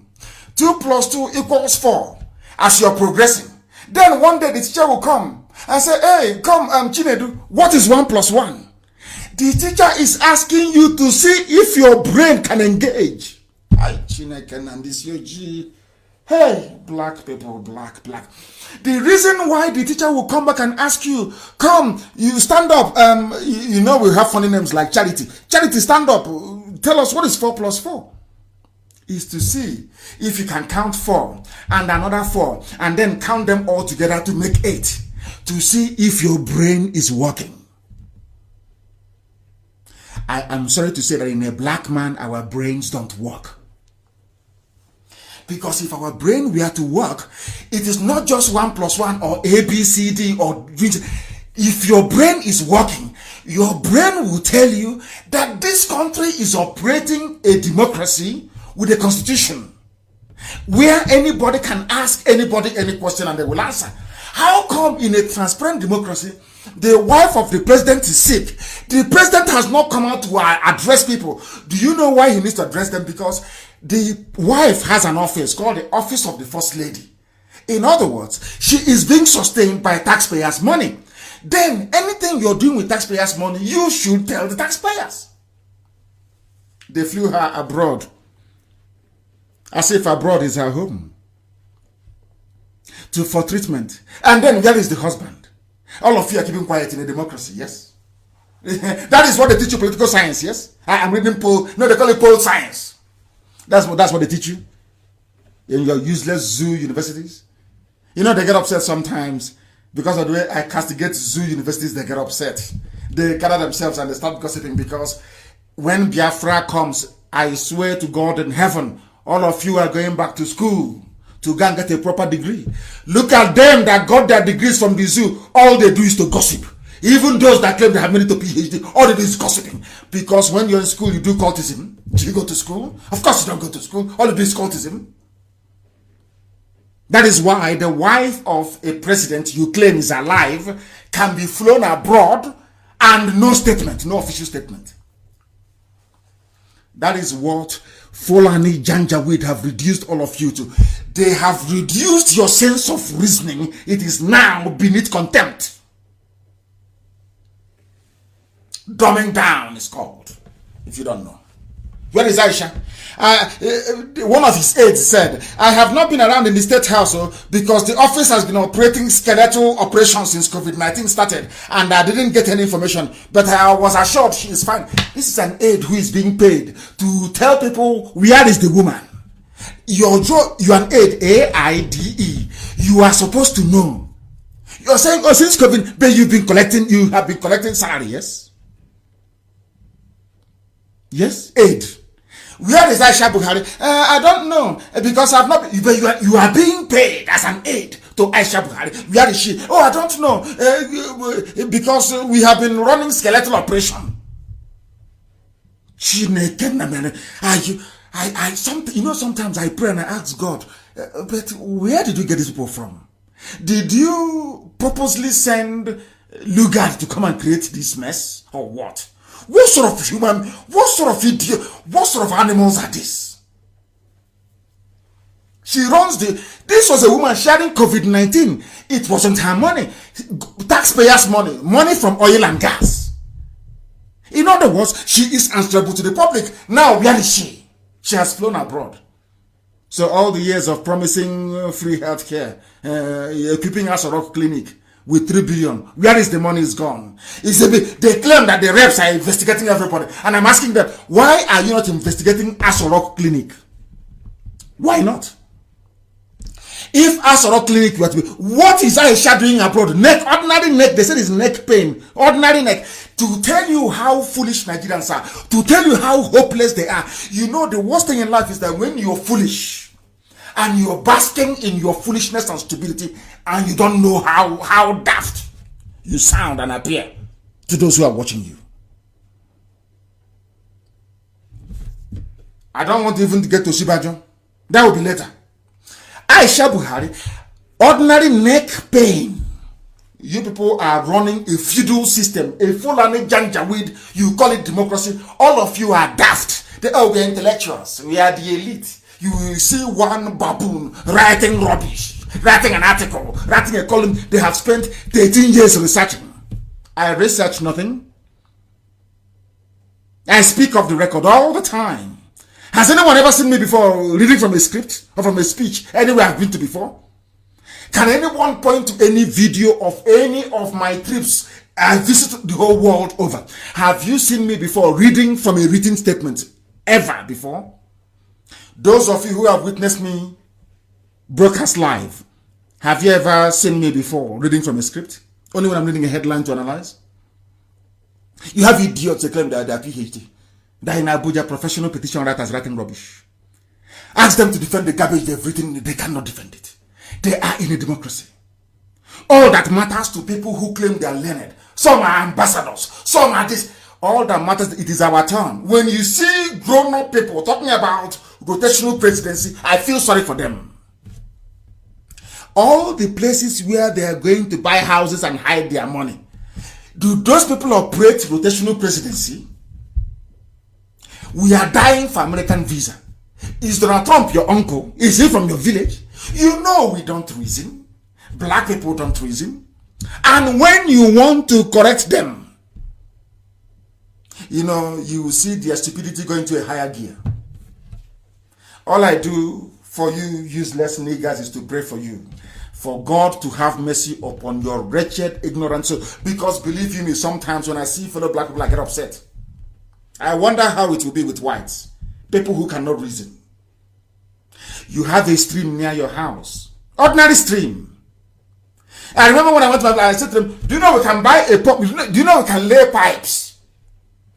2 plus 2 equals 4. As you're progressing. Then one day the teacher will come and say, hey, come, Chinedu, what is 1 plus 1? The teacher is asking you to see if your brain can engage. Hey, black people, black. The reason why the teacher will come back and ask you, come, you stand up. You know we have funny names like Charity. Charity, stand up. Tell us what is 4 plus 4. is to see if you can count 4 and another 4 and then count them all together to make 8, to see if your brain is working. I am sorry to say that in a black man, our brains don't work. Because if our brain were to work, it is not just 1 + 1 or A, B, C, D or if your brain is working, your brain will tell you that this country is operating a democracy with a constitution where anybody can ask anybody any question and they will answer. How come in a transparent democracy, the wife of the president is sick? The president has not come out to address people. Do you know why he needs to address them? Because the wife has an office called the Office of the First Lady. In other words, she is being sustained by taxpayers' money. Then anything you're doing with taxpayers' money, you should tell the taxpayers. They flew her abroad, as if abroad is her home, for treatment. And then where is the husband? All of you are keeping quiet in a democracy, yes? That is what they teach you, political science, yes? I am reading poll, no, they call it poll science. That's what they teach you in your useless zoo universities. You know, they get upset sometimes because of the way I castigate zoo universities. They get upset. They gather themselves and they start gossiping, because when Biafra comes, I swear to God in heaven, all of you are going back to school to go and get a proper degree. Look at them that got their degrees from the zoo. All they do is to gossip. Even those that claim they have made it to PhD, all they do is gossiping. Because when you're in school, you do cultism. Do you go to school? Of course you don't go to school. All you do is cultism. That is why the wife of a president you claim is alive can be flown abroad and no statement, no official statement. That is what Fulani Janjaweed have reduced all of you to. They have reduced your sense of reasoning. It is now beneath contempt. Dumbing down is called, if you don't know. Where is Aisha? One of his aides said, I have not been around in the State House because the office has been operating skeletal operations since COVID-19 started, and I didn't get any information, but I was assured she is fine. This is an aide who is being paid to tell people where is the woman. You're an aide, A-I-D-E. You are supposed to know. You're saying, oh, since COVID, but you have been collecting salary, yes? Yes, aid. Where is Aisha Buhari? I don't know, because I've not. You are being paid as an aid to Aisha Buhari. Where is she? Oh, I don't know, because we have been running skeletal operation. Sometimes I pray and I ask God, but where did you get these people from? Did you purposely send Lugard to come and create this mess, or what? What sort of human, what sort of idiot, what sort of animals are these? She runs this was a woman sharing COVID-19. It wasn't her money. Taxpayers' money. Money from oil and gas. In other words, she is answerable to the public. Now, where is she? She has flown abroad. So all the years of promising free health care, equipping us a rock clinic with 3 billion. Where is the money is gone? They claim that the reps are investigating everybody. And I'm asking them, why are you not investigating Asorok Clinic? Why not? If Asorok Clinic were to be, what is Aisha doing abroad? Ordinary neck, they said it's neck pain. Ordinary neck. To tell you how foolish Nigerians are. To tell you how hopeless they are. You know, the worst thing in life is that when you're foolish, and you're basking in your foolishness and stupidity, and you don't know how daft you sound and appear to those who are watching you. I don't want to even get to Sibajo. That will be later. Aisha Buhari, ordinary neck pain. You people are running a feudal system, a Fulani Janjaweed. You call it democracy. All of you are daft. We're intellectuals. We are the elite. You will see one baboon writing rubbish, writing an article, writing a column. They have spent 13 years researching. I research nothing. I speak off the record all the time. Has anyone ever seen me before reading from a script or from a speech anywhere I've been to before? Can anyone point to any video of any of my trips? I visited the whole world over. Have you seen me before reading from a written statement? Ever before? Those of you who have witnessed me broadcast live, have you ever seen me before reading from a script? Only when I'm reading a headline to analyze? You have idiots who claim that they are PhD. They're in Abuja, professional petition writers writing rubbish. Ask them to defend the garbage they've written, they cannot defend it. They are in a democracy. All that matters to people who claim they are learned. Some are ambassadors, some are this. All that matters, it is our turn. When you see grown-up people talking about rotational presidency, I feel sorry for them. All the places where they are going to buy houses and hide their money, do those people operate rotational presidency? We are dying for American visa. Is Donald Trump your uncle? Is he from your village? You know we don't reason. Black people don't reason. And when you want to correct them, you know, you will see their stupidity going to a higher gear. All I do for you useless niggers is to pray for you, for God to have mercy upon your wretched ignorance. Because believe you me, sometimes when I see fellow black people, I get upset. I wonder how it will be with whites, people who cannot reason. You have a stream near your house, ordinary stream. I remember when I went to my place, I said to them, do you know we can buy a pump? Do you know we can lay pipes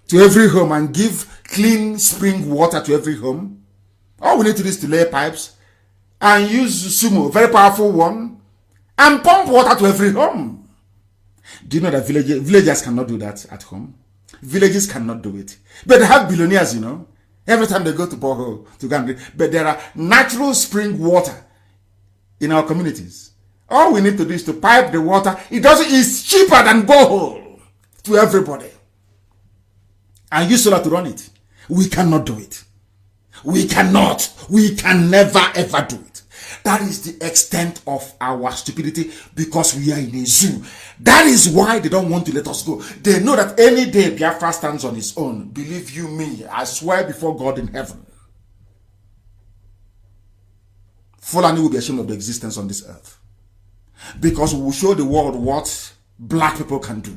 to every home and give clean spring water to every home? All we need to do is to lay pipes and use sumo, very powerful one, and pump water to every home. Do you know that villagers cannot do that at home? Villages cannot do it. But they have billionaires, you know. Every time they go to borehole to go and drink. But there are natural spring water in our communities. All we need to do is to pipe the water. It's cheaper than borehole to everybody. And use solar to run it. We cannot do it. We cannot. We can never ever do it. That is the extent of our stupidity, because we are in a zoo. That is why they don't want to let us go. They know that any day Biafra stands on its own. Believe you me, I swear before God in heaven, Fulani will be ashamed of the existence on this earth. Because we will show the world what black people can do.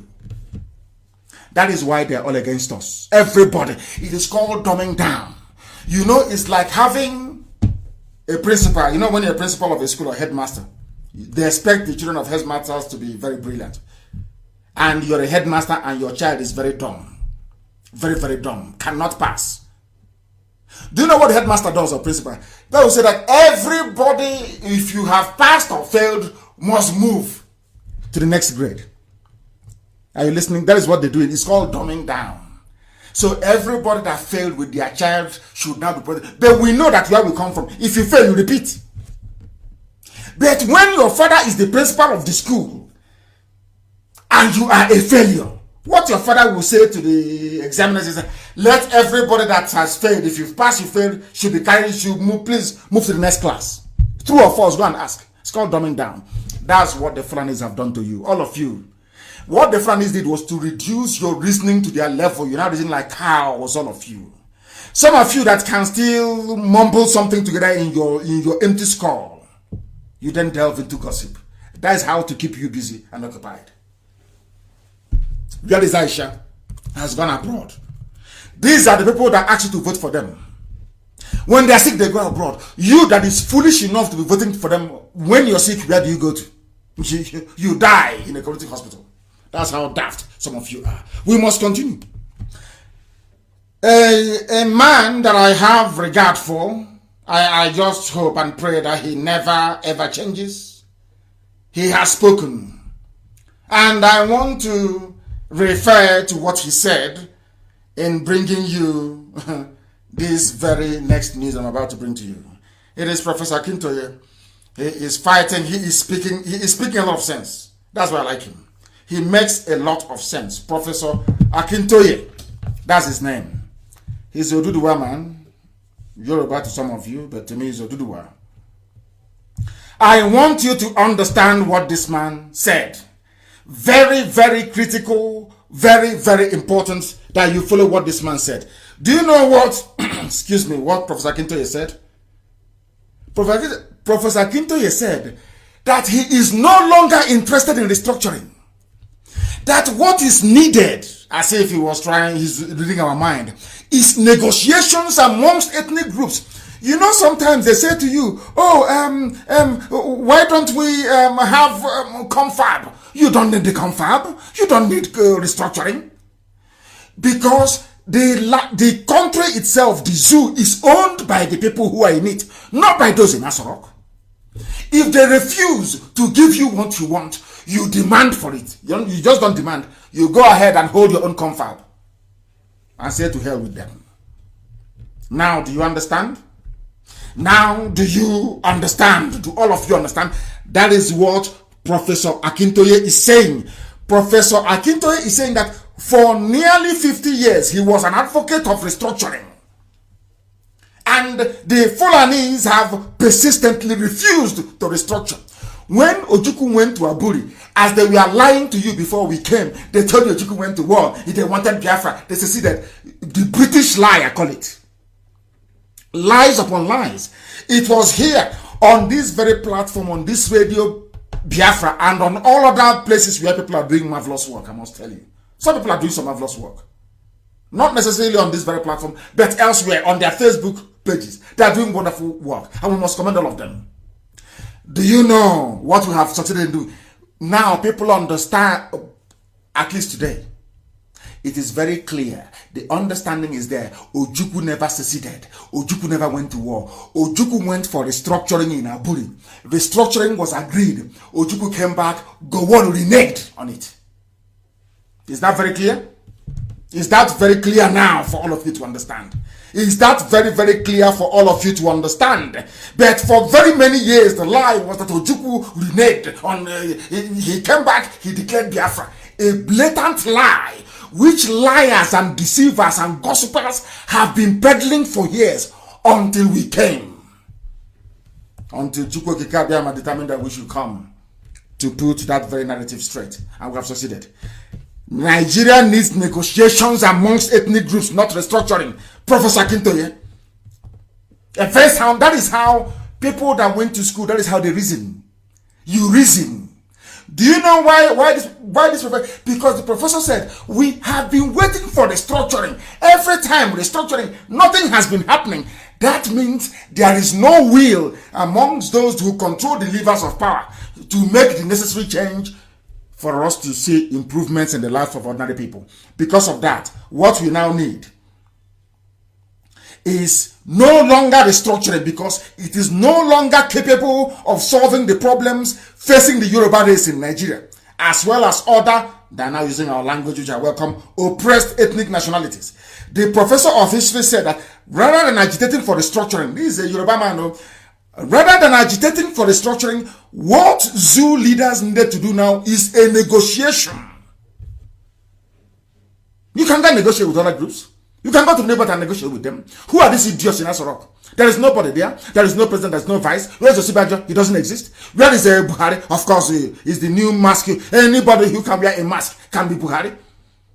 That is why they are all against us. Everybody. It is called dumbing down. You know, it's like having a principal. You know, when you're a principal of a school or headmaster, they expect the children of headmasters to be very brilliant. And you're a headmaster and your child is very dumb. Very, very dumb. Cannot pass. Do you know what the headmaster does or principal? They will say that everybody, if you have passed or failed, must move to the next grade. Are you listening? That is what they do. It's called dumbing down. So everybody that failed with their child should now be protected. But we know that where we come from. If you fail, you repeat. But when your father is the principal of the school and you are a failure, what your father will say to the examiners is, let everybody that has failed, if you've passed, you failed, should be carried, should move, please move to the next class. True or false, go and ask. It's called dumbing down. That's what the Fulanis have done to you, all of you. What the Fulanis did was to reduce your reasoning to their level. You're not reasoning like cows, all of you. Some of you that can still mumble something together in your empty skull, you then delve into gossip. That is how to keep you busy and occupied. Where is Aisha? Has gone abroad. These are the people that ask you to vote for them. When they are sick, they go abroad. You that is foolish enough to be voting for them, when you're sick, where do you go to? You die in a community hospital. That's how daft some of you are. We must continue. A man that I have regard for, I just hope and pray that he never ever changes. He has spoken. And I want to refer to what he said in bringing you this very next news I'm about to bring to you. It is Professor Akintoye. He is fighting, he is speaking a lot of sense. That's why I like him. He makes a lot of sense. Professor Akintoye, that's his name. He's a Oduduwa man. Yoruba to some of you, but to me he's a Oduduwa. I want you to understand what this man said. Very, very critical, very, very important that you follow what this man said. Do you know what, excuse me, what Professor Akintoye said? Professor Akintoye said that he is no longer interested in restructuring. That what is needed, as if he was trying, he's reading our mind, is negotiations amongst ethnic groups. You know, sometimes they say to you, oh, why don't we have confab? You don't need the confab. You don't need restructuring. Because the country itself, the zoo, is owned by the people who are in it, not by those in Asorok. If they refuse to give you what you want, you demand for it. You just don't demand. You go ahead and hold your own confab and say to hell with them. Now, do you understand? Now, do you understand? Do all of you understand? That is what Professor Akintoye is saying. Professor Akintoye is saying that for nearly 50 years, he was an advocate of restructuring. And the Fulanis have persistently refused to restructure. When Ojukwu went to Aburi, as they were lying to you before we came, they told you Ojukwu went to war. If they wanted Biafra, they seceded. The British lie, I call it. Lies upon lies. It was here, on this very platform, on this radio, Biafra, and on all other places where people are doing marvelous work, I must tell you. Some people are doing some marvelous work. Not necessarily on this very platform, but elsewhere, on their Facebook pages. They are doing wonderful work, and we must commend all of them. Do you know what we have succeeded in doing? Now, people understand, at least today. It is very clear. The understanding is there. Ojukwu never seceded. Ojukwu never went to war. Ojukwu went for restructuring in Aburi. Restructuring was agreed. Ojukwu came back. Gowon reneged on it. Is that very clear? Is that very clear now for all of you to understand? Is that very, very clear for all of you to understand? But for very many years, the lie was that Ojukwu reneged on. He came back. He declared Biafra. A blatant lie, which liars and deceivers and gossipers have been peddling for years until we came. Until Chukwu Kikabiyama determined that we should come to put that very narrative straight. And we have succeeded. Nigeria needs negotiations amongst ethnic groups, not restructuring. Professor Akintoye. That is how people that went to school, that is how they reason. You reason. Do you know why this professor? Because the professor said, we have been waiting for restructuring. Every time restructuring, nothing has been happening. That means there is no will amongst those who control the levers of power to make the necessary change for us to see improvements in the life of ordinary people. Because of that, what we now need is no longer restructuring, because it is no longer capable of solving the problems facing the Yoruba race in Nigeria, as well as other, they are now using our language, which I welcome, oppressed ethnic nationalities. The professor of history said that rather than agitating for restructuring, this is a Yoruba man, rather than agitating for restructuring, what zoo leaders needed to do now is a negotiation. You can't negotiate with other groups. You can go to the neighbor and negotiate with them. Who are these idiots in Asorok? There is nobody there. There is no president. There is no vice. Where is Osibajo? He doesn't exist. Where is Buhari? Of course, is the new mask. Anybody who can wear a mask can be Buhari.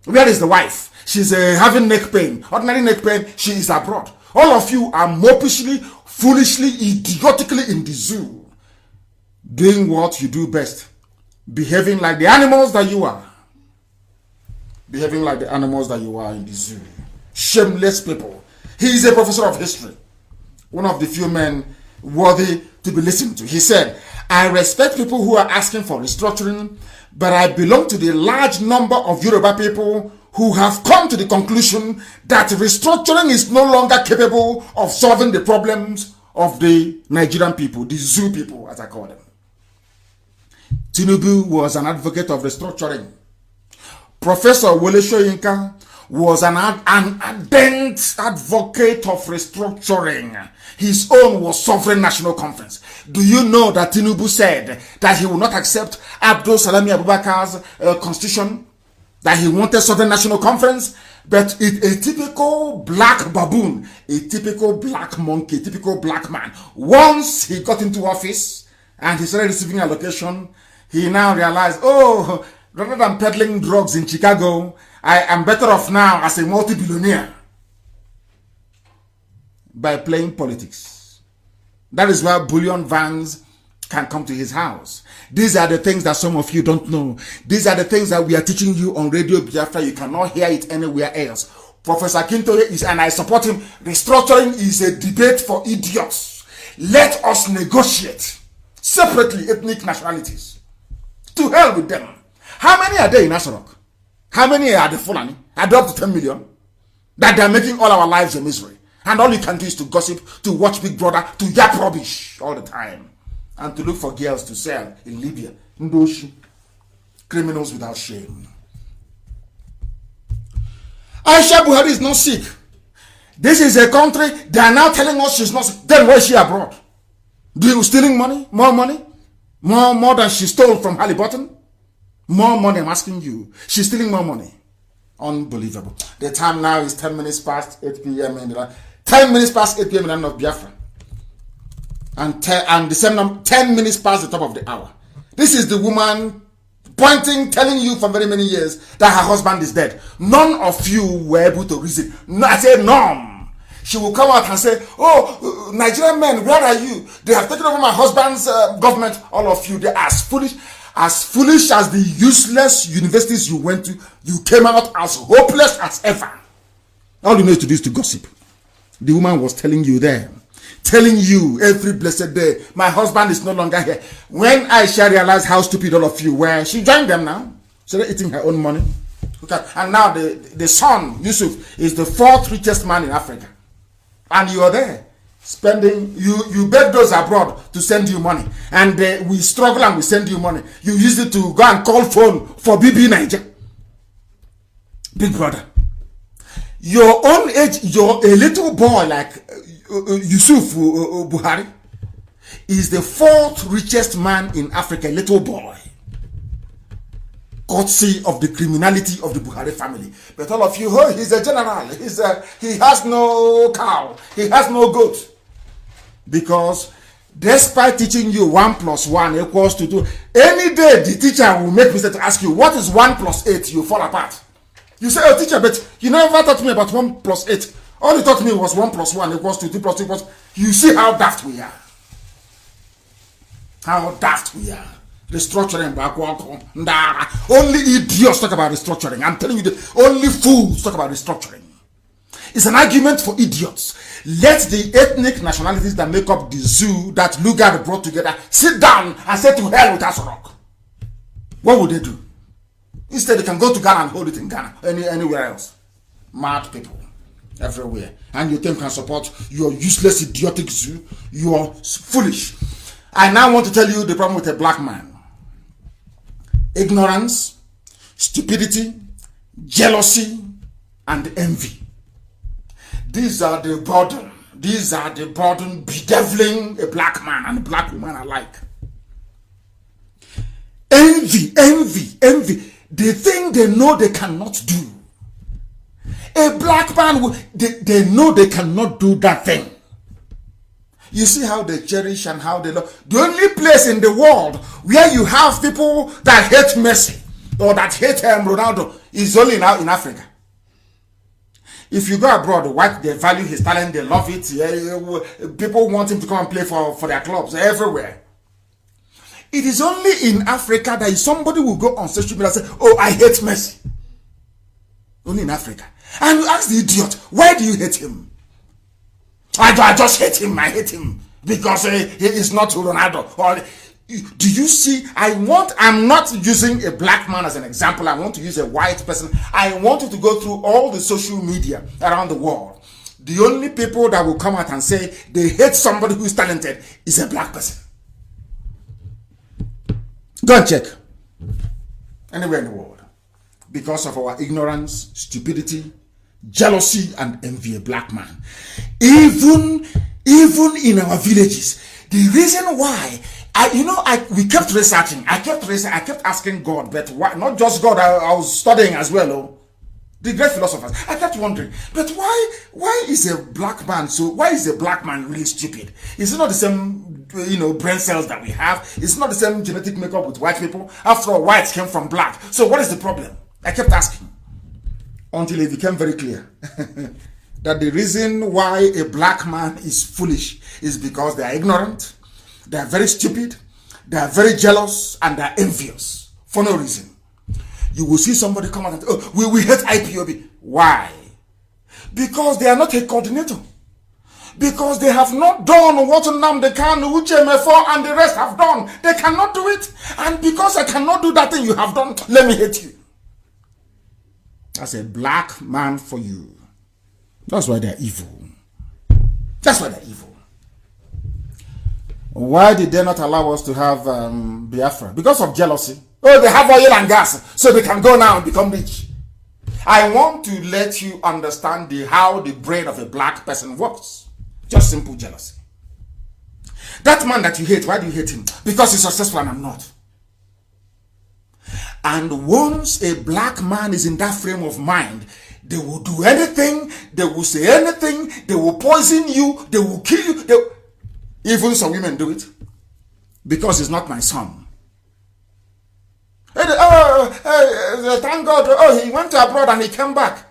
Where is the wife? She's having neck pain. Ordinary neck pain. She is abroad. All of you are mopishly, foolishly, idiotically in the zoo, doing what you do best. Behaving like the animals that you are. Behaving like the animals that you are in the zoo. Shameless people. He is a professor of history. One of the few men worthy to be listened to. He said, I respect people who are asking for restructuring, but I belong to the large number of Yoruba people who have come to the conclusion that restructuring is no longer capable of solving the problems of the Nigerian people, the zoo people, as I call them. Tinubu was an advocate of restructuring. Professor Wole Soyinka was an ardent advocate of restructuring. His own was Sovereign National Conference. Do you know that Tinubu said that he will not accept Abdul Salami Abubakar's constitution? That he wanted Sovereign National Conference? But a typical black baboon, a typical black monkey, a typical black man, once he got into office and he started receiving allocation, he now realized, oh, rather than peddling drugs in Chicago, I am better off now as a multi-billionaire by playing politics. That is why bullion vans can come to his house. These are the things that some of you don't know. These are the things that we are teaching you on Radio Biafra. You cannot hear it anywhere else. Professor Akintoye is, and I support him, restructuring is a debate for idiots. Let us negotiate separately ethnic nationalities. To hell with them. How many are there in Asarok? How many are the Fulani? Are there up to 10 million? That they are making all our lives a misery. And all you can do is to gossip, to watch Big Brother, to yap rubbish all the time. And to look for girls to sell in Libya. Ndoshi. Criminals without shame. Aisha Buhari is not sick. This is a country, they are now telling us she's not sick. Then why is she abroad? Stealing money? More money? More than she stole from Halliburton? More money, I'm asking you. She's stealing more money. Unbelievable. The time now is 10 minutes past 8 p.m. in the 10 minutes past 8 p.m. in the land of Biafra. And the same number, 10 minutes past the top of the hour. This is the woman pointing, telling you for very many years that her husband is dead. None of you were able to reason. No, I say none. She will come out and say, oh, Nigerian men, where are you? They have taken over my husband's government. All of you, they're as foolish as the useless universities you went to. You came out as hopeless as ever. All you need to do is to gossip. The woman was telling you there. Telling you every blessed day, my husband is no longer here. When Aisha realized how stupid all of you were, she joined them now. So they're eating her own money. Okay. And now the son, Yusuf, is the 4th richest man in Africa. And you are there spending, you beg those abroad to send you money. And we struggle and we send you money. You use it to go and call phone for BB Niger. Big brother. Your own age, you're a little boy like Yusuf Buhari is the 4th richest man in Africa, little boy. Courtesy of the criminality of the Buhari family. But all of you, oh, he's a general. He has no cow. He has no goat. Because despite teaching you 1 + 1 = 2, any day the teacher will make mistake to ask you, what is 1 + 8? You fall apart. You say, oh teacher, but you never taught me about 1 + 8. All you taught me was 1 + 1 = 2, 2 + 2 +. You see how daft we are. How daft we are. Restructuring. Only idiots talk about restructuring. I'm telling you, only fools talk about restructuring. It's an argument for idiots. Let the ethnic nationalities that make up the zoo that Lugard brought together sit down and say to hell with Asorok. What would they do? Instead, they can go to Ghana and hold it in Ghana. Anywhere else. Mad people. Everywhere. And you think can support your useless, idiotic zoo? You are foolish. I now want to tell you the problem with a black man. Ignorance, stupidity, jealousy, and envy. These are the burden. These are the burden bedeviling a black man and a black woman alike. Envy. The thing they know they cannot do. A black man, they know they cannot do that thing. You see how they cherish and how they love. The only place in the world where you have people that hate Messi or that hate Ronaldo is only now in Africa. If you go abroad, white, they value his talent, they love it. People want him to come and play for their clubs everywhere. It is only in Africa that somebody will go on social media and say, oh, I hate Messi. Only in Africa. And you ask the idiot, why do you hate him? I just hate him. I hate him because he is not Ronaldo. Or do you see? I'm not using a black man as an example. I want to use a white person. I want you to go through all the social media around the world. The only people that will come out and say they hate somebody who is talented is a black person. Go and check. Anywhere in the world. Because of our ignorance, stupidity, jealousy, and envy, a black man. Even in our villages, the reason why we kept researching. I kept asking God, but why? Not just God. I was studying as well. Oh, the great philosophers. I kept wondering, but why is a black man really stupid? Is it not the same brain cells that we have? It's not the same genetic makeup with white people. After all, whites came from black. So what is the problem? I kept asking until it became very clear that the reason why a black man is foolish is because they are ignorant, they are very stupid, they are very jealous, and they are envious for no reason. You will see somebody come out and say, oh, we hate IPOB. Why? Because they are not a coordinator. Because they have not done what Nnamdi, Kanu, Uchemefo, and the rest have done. They cannot do it. And because I cannot do that thing you have done, let me hate you. That's a black man for you. That's why they're evil. That's why they're evil. Why did they not allow us to have Biafra? Because of jealousy. Oh, they have oil and gas, so they can go now and become rich. I want to let you understand how the brain of a black person works. Just simple jealousy. That man that you hate, why do you hate him? Because he's successful and I'm not. And once a black man is in that frame of mind, they will do anything, they will say anything, they will poison you, they will kill you. Even some women do it. Because he's not my son. Thank God, he went abroad and he came back.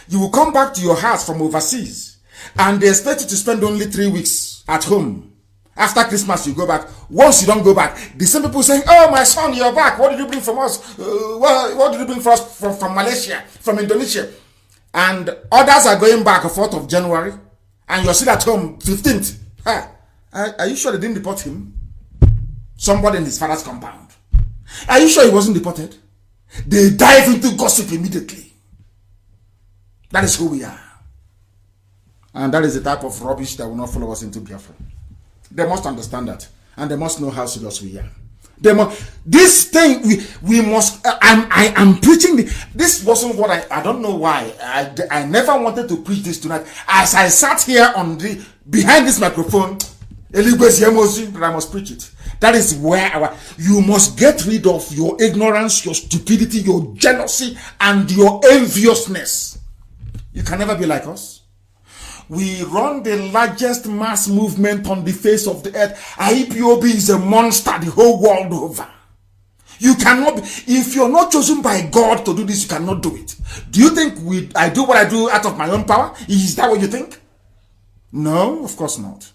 You will come back to your house from overseas and they expect you to spend only 3 weeks at home. After Christmas, you go back. Once you don't go back, the same people saying, oh, my son, you're back. What did you bring from us? What did you bring for us from Malaysia, from Indonesia? And others are going back 4th of January and you're still at home 15th. Are you sure they didn't deport him? Somebody in his father's compound. Are you sure he wasn't deported? They dive into gossip immediately. That is who we are. And that is the type of rubbish that will not follow us into Biafra. They must understand that. And they must know how serious we are. This thing, we must, I am preaching, this wasn't what I don't know why. I never wanted to preach this tonight. As I sat here behind this microphone, but I must preach it. That is where you must get rid of your ignorance, your stupidity, your jealousy, and your enviousness. You can never be like us. We run the largest mass movement on the face of the earth. IPOB is a monster the whole world over. You cannot be, if you're not chosen by God to do this, you cannot do it. Do you think I do what I do out of my own power? Is that what you think? No, of course not.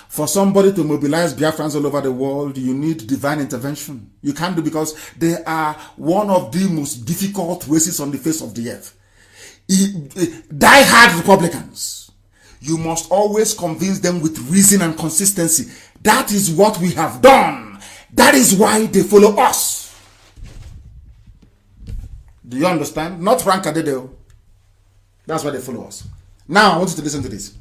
For somebody to mobilize Biafrans all over the world, you need divine intervention. You can't do because they are one of the most difficult races on the face of the earth. Die-hard Republicans. You must always convince them with reason and consistency. That is what we have done. That is why they follow us. Do you understand? Not Rankadedeo. That's why they follow us. Now, I want you to listen to this.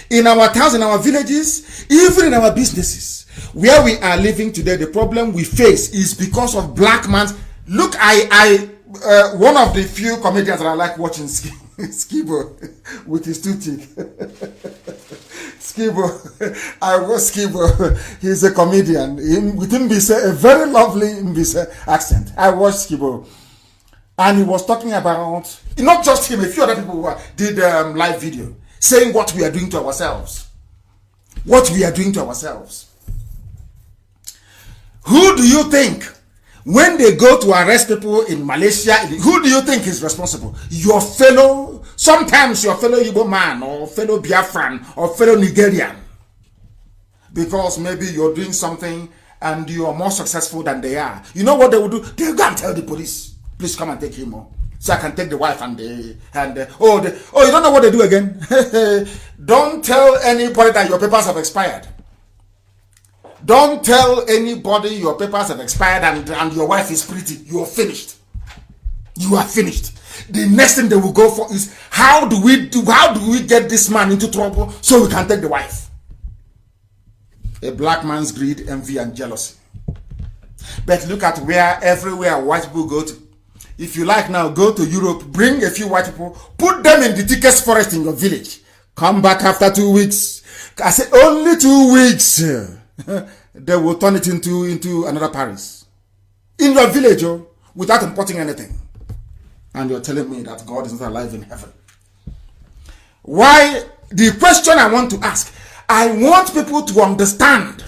In our towns, in our villages, even in our businesses, where we are living today, the problem we face is because of black man's. Look, one of the few comedians that I like watching, Skibo, with his 2 teeth. Skibo, I watch Skibo. He's a comedian. With Mbise, a very lovely Mbise accent. I watched Skibo. And he was talking about, not just him, a few other people who did live video, saying what we are doing to ourselves. What we are doing to ourselves. Who do you think, when they go to arrest people in Malaysia, who do you think is responsible? Your fellow, sometimes your fellow Igbo man, or fellow Biafran, or fellow Nigerian. Because maybe you're doing something and you are more successful than they are. You know what they will do? They'll go and tell the police, please come and take him home. So I can take the wife and you don't know what they do again? Don't tell anybody that your papers have expired. Don't tell anybody your papers have expired and your wife is pretty. You are finished. You are finished. The next thing they will go for is how do we get this man into trouble so we can take the wife? A black man's greed, envy, and jealousy. But look at where everywhere white people go to. If you like now, go to Europe, bring a few white people, put them in the thickest forest in your village. Come back after 2 weeks. I said only 2 weeks. They will turn it into another Paris. In your village, without importing anything. And you're telling me that God is not alive in heaven. Why? The question I want to ask, I want people to understand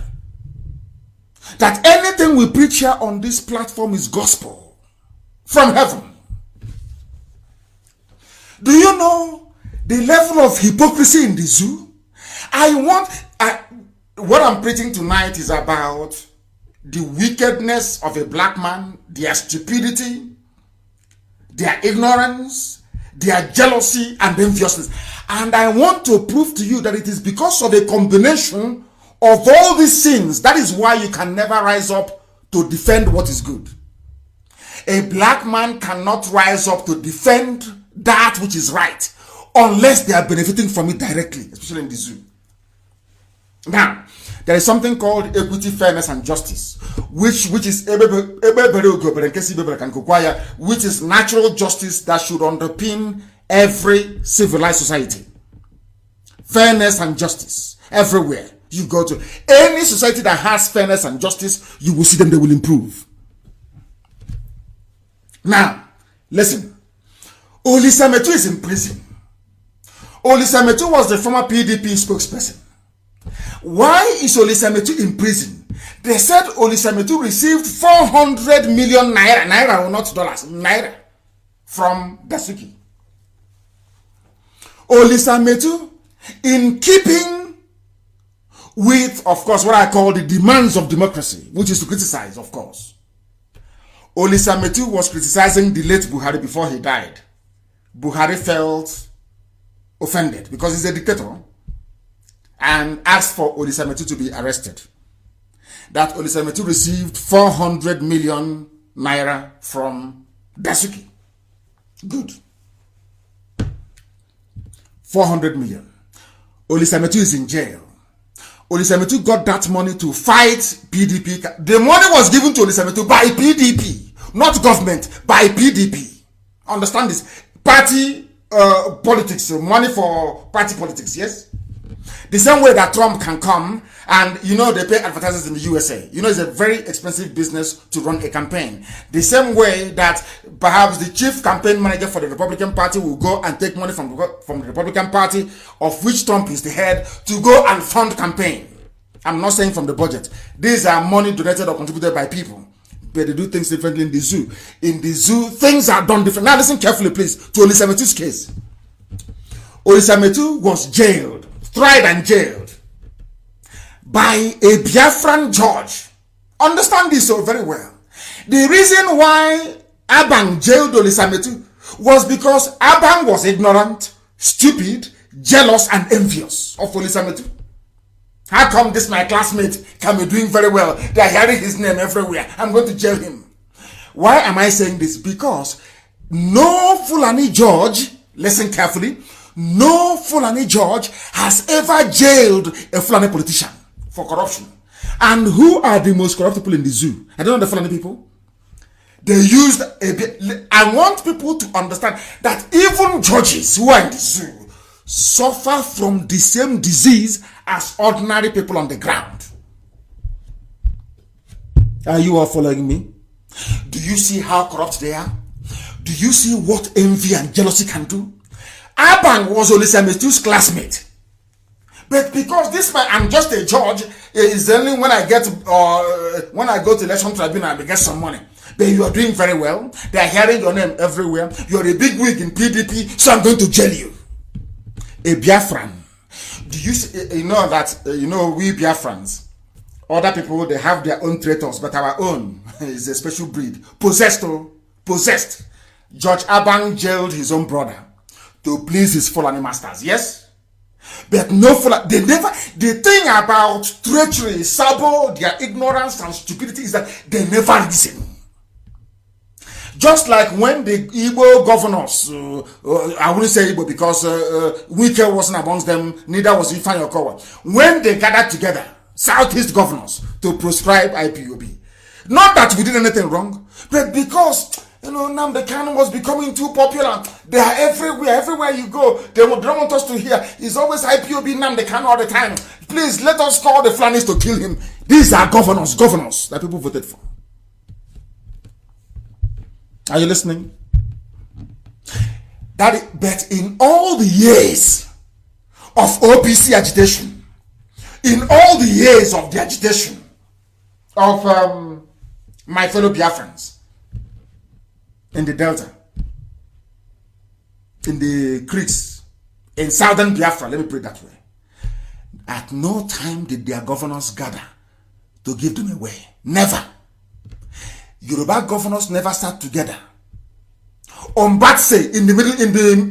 that anything we preach here on this platform is gospel. From heaven. Do you know the level of hypocrisy in the zoo? What I'm preaching tonight is about the wickedness of a black man, their stupidity, their ignorance, their jealousy and enviousness. And I want to prove to you that it is because of a combination of all these sins. That is why you can never rise up to defend what is good. A black man cannot rise up to defend that which is right unless they are benefiting from it directly, especially in the zoo. Now, there is something called equity, fairness, and justice, which is natural justice that should underpin every civilized society. Fairness and justice everywhere you go to. Any society that has fairness and justice, you will see them, they will improve. Now, listen. Olisa Metu is in prison. Olisa Metu was the former PDP spokesperson. Why is Olisa Metu in prison? They said Olisa Metu received 400 million naira or not dollars, naira, from Dasuki. Olisa Metu, in keeping with, of course, what I call the demands of democracy, which is to criticize, of course. Olisa Metu was criticizing the late Buhari before he died. Buhari felt offended because he's a dictator and asked for Olisa Metu to be arrested. That Olisa Metu received 400 million naira from Dasuki. Good. 400 million. Olisa Metu is in jail. Olisa Metu got that money to fight PDP. The money was given to Olisa Metu by PDP. Not government, by PDP. Understand this? Party politics, money for party politics, yes? The same way that Trump can come and, you know, they pay advertisers in the USA. You know, it's a very expensive business to run a campaign. The same way that perhaps the chief campaign manager for the Republican Party will go and take money from the Republican Party, of which Trump is the head, to go and fund campaign. I'm not saying from the budget. These are money donated or contributed by people. But they do things differently in the zoo. In the zoo, things are done different. Now listen carefully, please, to Olisa Metu's case. Olisa Metu was jailed, tried and jailed by a Biafran judge. Understand this so very well. The reason why Abang jailed Olisa Metu was because Abang was ignorant, stupid, jealous, and envious of Olisa Metu. How come this my classmate can be doing very well? They are hearing his name everywhere. I'm going to jail him. Why am I saying this? Because no Fulani judge, listen carefully, no Fulani judge has ever jailed a Fulani politician for corruption. And who are the most corrupt people in the zoo? I don't know the Fulani people. They used I want people to understand that even judges who are in the zoo suffer from the same disease as ordinary people on the ground. Are you all following me? Do you see how corrupt they are? Do you see what envy and jealousy can do? Abang was Olisa Metu's classmate. But because this man, I'm just a judge, it's only when I get when I go to election tribunal and get some money. But you are doing very well. They are hearing your name everywhere. You're a big wig in PDP, so I'm going to jail you. A Biafran. Do you know that, we Biafrans, other people, they have their own traitors, but our own is a special breed. Possessed. Judge Abang jailed his own brother to please his Fulani masters, yes? But no Fulani, the thing about treachery, sabo, their ignorance and stupidity is that they never listen. Just like when the Igbo governors, I wouldn't say Igbo because Wike wasn't amongst them, neither was Ifeanyi Okowa. When they gathered together, Southeast governors, to prescribe IPOB. Not that we did anything wrong, but because, Nnamdi Kanu was becoming too popular. They are everywhere you go. They don't want us to hear. It's always IPOB Nnamdi Kanu all the time. Please, let us call the Fulanis to kill him. These are governors that people voted for. Are you listening? But in all the years of OPC agitation, in all the years of the agitation of my fellow Biafrans in the Delta, in the creeks, in southern Biafra, let me put it that way, at no time did their governors gather to give them away. Never. Yoruba governors never sat together on Batsay in the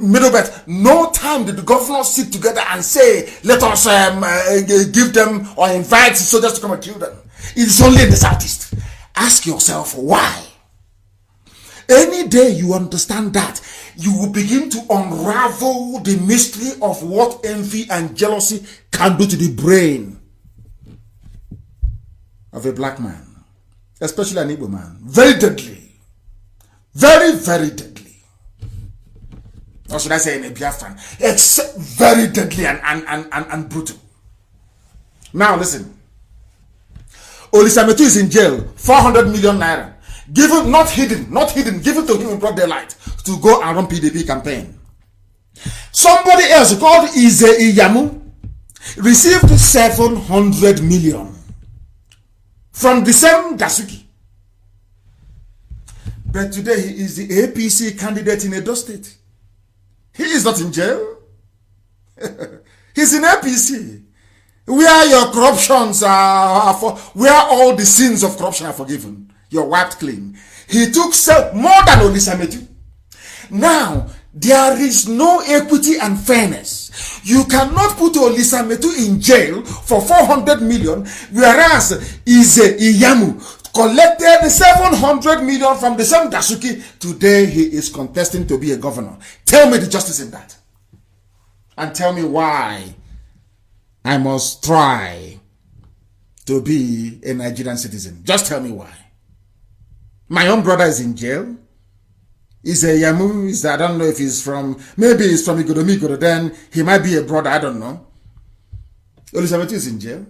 middle belt. No time did the governors sit together and say, let us give them or invite soldiers to come and kill them. It's only in the southeast. Ask yourself why. Any day you understand that, you will begin to unravel the mystery of what envy and jealousy can do to the brain of a black man, especially an Igbo man. Very deadly. Very, very deadly. Or should I say in a Biafran? It's very deadly and brutal. Now listen. Olisametu is in jail, 400 million naira. Given, not hidden, given to him in broad daylight to go and run PDP campaign. Somebody else called Ize Iyamu received 700 million from the same Dasuki. But today he is the APC candidate in Edo State. He is not in jail. He's in APC. Where your corruptions where all the sins of corruption are forgiven. You're wiped clean. He took more than Olisametu. Now, there is no equity and fairness. You cannot put Olisametu in jail for 400 million, whereas Ize Iyamu collected 700 million from the same Dasuki. Today, he is contesting to be a governor. Tell me the justice in that. And tell me why I must try to be a Nigerian citizen. Just tell me why. My own brother is in jail. He's a Yamu. I don't know if he's from, maybe he's from Igodomigodo. Then he might be a brother. I don't know. Olisametu is in jail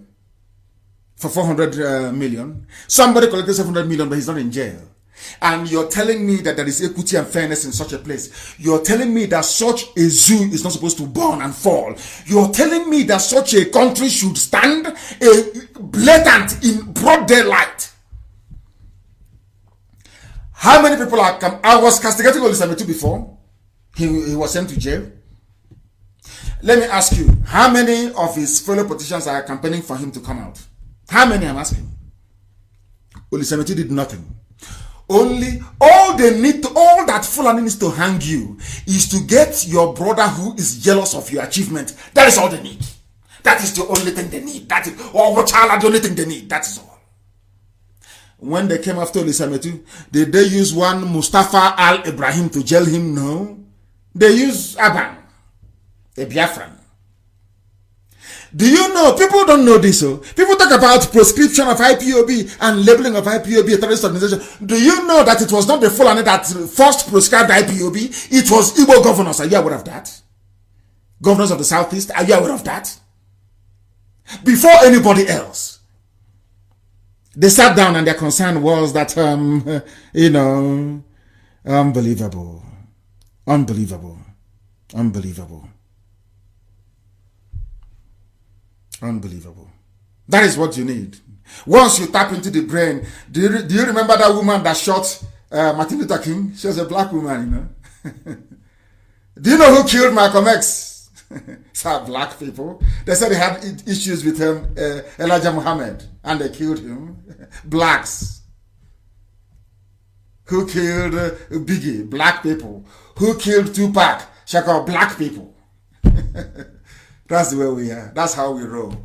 for 400 million. Somebody collected 700 million, but he's not in jail. And you're telling me that there is equity and fairness in such a place. You're telling me that such a zoo is not supposed to burn and fall. You're telling me that such a country should stand blatant in broad daylight. How many people are come? I was castigating Olisametu before. He was sent to jail. Let me ask you, how many of his fellow politicians are campaigning for him to come out? How many, I'm asking? Olisametu did nothing. Only all that Fulani needs to hang you is to get your brother who is jealous of your achievement. That is all they need. That is the only thing they need. That is, or Wachala, the only thing they need. That is all. When they came after Olisametu, did they use one Mustafa Al-Ibrahim to jail him? No. They used Aban, a Biafran. Do you know, people don't know this, so people talk about proscription of IPOB and labeling of IPOB a terrorist organization. Do you know that it was not the Fulani that first proscribed IPOB? It was Igbo governors. Are you aware of that? Governors of the Southeast, are you aware of that? Before anybody else. They sat down and their concern was that, unbelievable. Unbelievable. Unbelievable. Unbelievable. That is what you need. Once you tap into the brain, do you remember that woman that shot Martin Luther King? She was a black woman, Do you know who killed Malcolm X? Some black people. They said they had issues with him, Elijah Muhammad, and they killed him. Blacks. Who killed Biggie? Black people. Who killed Tupac? Shakur? Black people. That's the way we are. That's how we roll.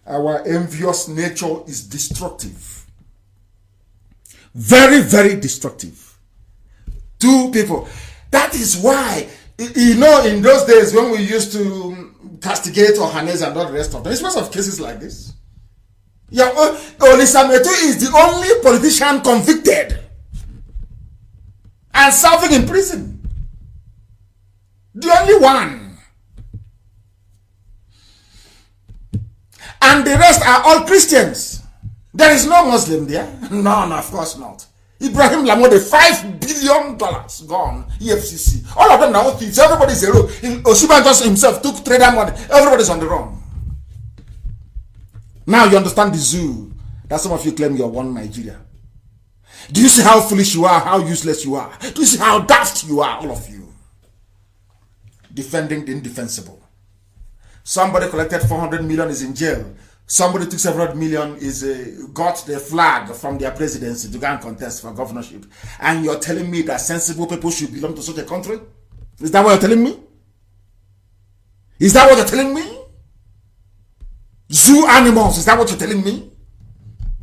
Our envious nature is destructive. Very, very destructive. Two people. That is why, in those days when we used to castigate Ohanes and all the rest of them, it's because of cases like this. Yeah, Olisametu is the only politician convicted and serving in prison. The only one. And the rest are all Christians. There is no Muslim there. No, of course not. Ibrahim Lamode, $5 billion gone. EFCC. All of them now thieves. Everybody's zero. Oshiba just himself took trader money. Everybody's on the run. Now you understand the zoo that some of you claim you're one Nigeria. Do you see how foolish you are? How useless you are? Do you see how daft you are? All of you. Defending the indefensible. Somebody collected 400 million, is in jail. somebody took several million, got the flag from their presidency to go and contest for governorship, and you're telling me that sensible people should belong to such a country? Is that what you're telling me? Is that what you're telling me? Zoo animals, is that what you're telling me?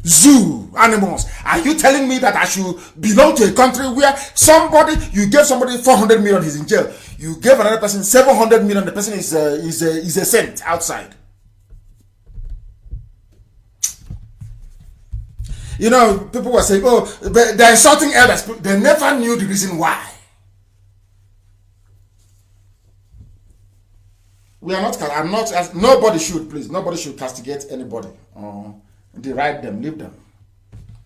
Zoo animals. Are you telling me that I should belong to a country where you gave somebody 400 million, he's in jail. You gave another person 700 million, the person is a saint outside. You know, people were saying, oh, they're insulting elders. They never knew the reason why. We are not, I'm not, nobody should, please, nobody should castigate anybody or deride them, leave them.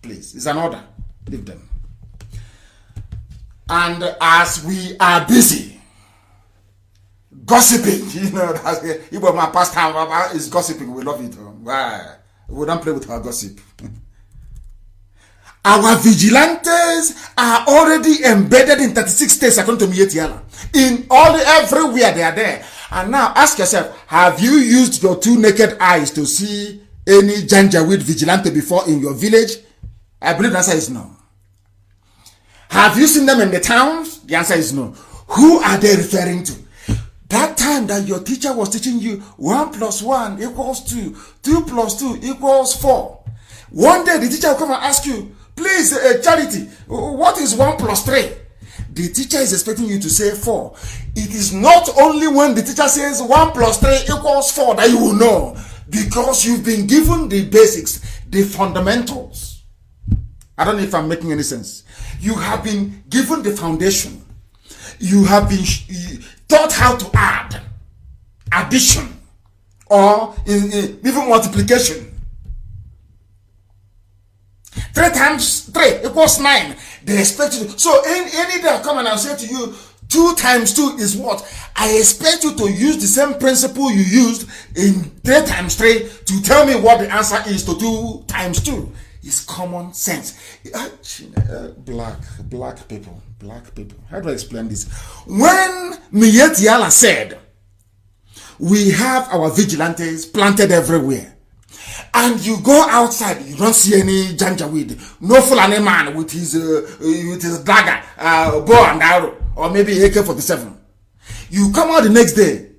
Please, it's an order, leave them. And as we are busy gossiping, you know, even my pastor is gossiping, we love it. We don't play with our gossip. Our vigilantes are already embedded in 36 states according to Mietiala. Everywhere they are there. And now ask yourself, have you used your two naked eyes to see any Janjaweed vigilante before in your village? I believe the answer is no. Have you seen them in the towns? The answer is no. Who are they referring to? That time that your teacher was teaching you 1 + 1 = 2, 2 + 2 = 4. One day the teacher will come and ask you, please, Charity, what is 1 + 3? The teacher is expecting you to say 4. It is not only when the teacher says 1 + 3 = 4 that you will know, because you've been given the basics, the fundamentals. I don't know if I'm making any sense. You have been given the foundation. You have been taught how to add, addition, or even multiplication. 3 times 3 = 9. They expect you to. So any day I come and I'll say to you, 2 times 2 is what? I expect you to use the same principle you used in 3 times 3 to tell me what the answer is to 2 times 2. It's common sense. Black people. How do I explain this? When Mietiala said, we have our vigilantes planted everywhere, and you go outside, you don't see any Janjaweed, no Fulani man with his dagger, bow and arrow, or maybe AK-47. You come out the next day,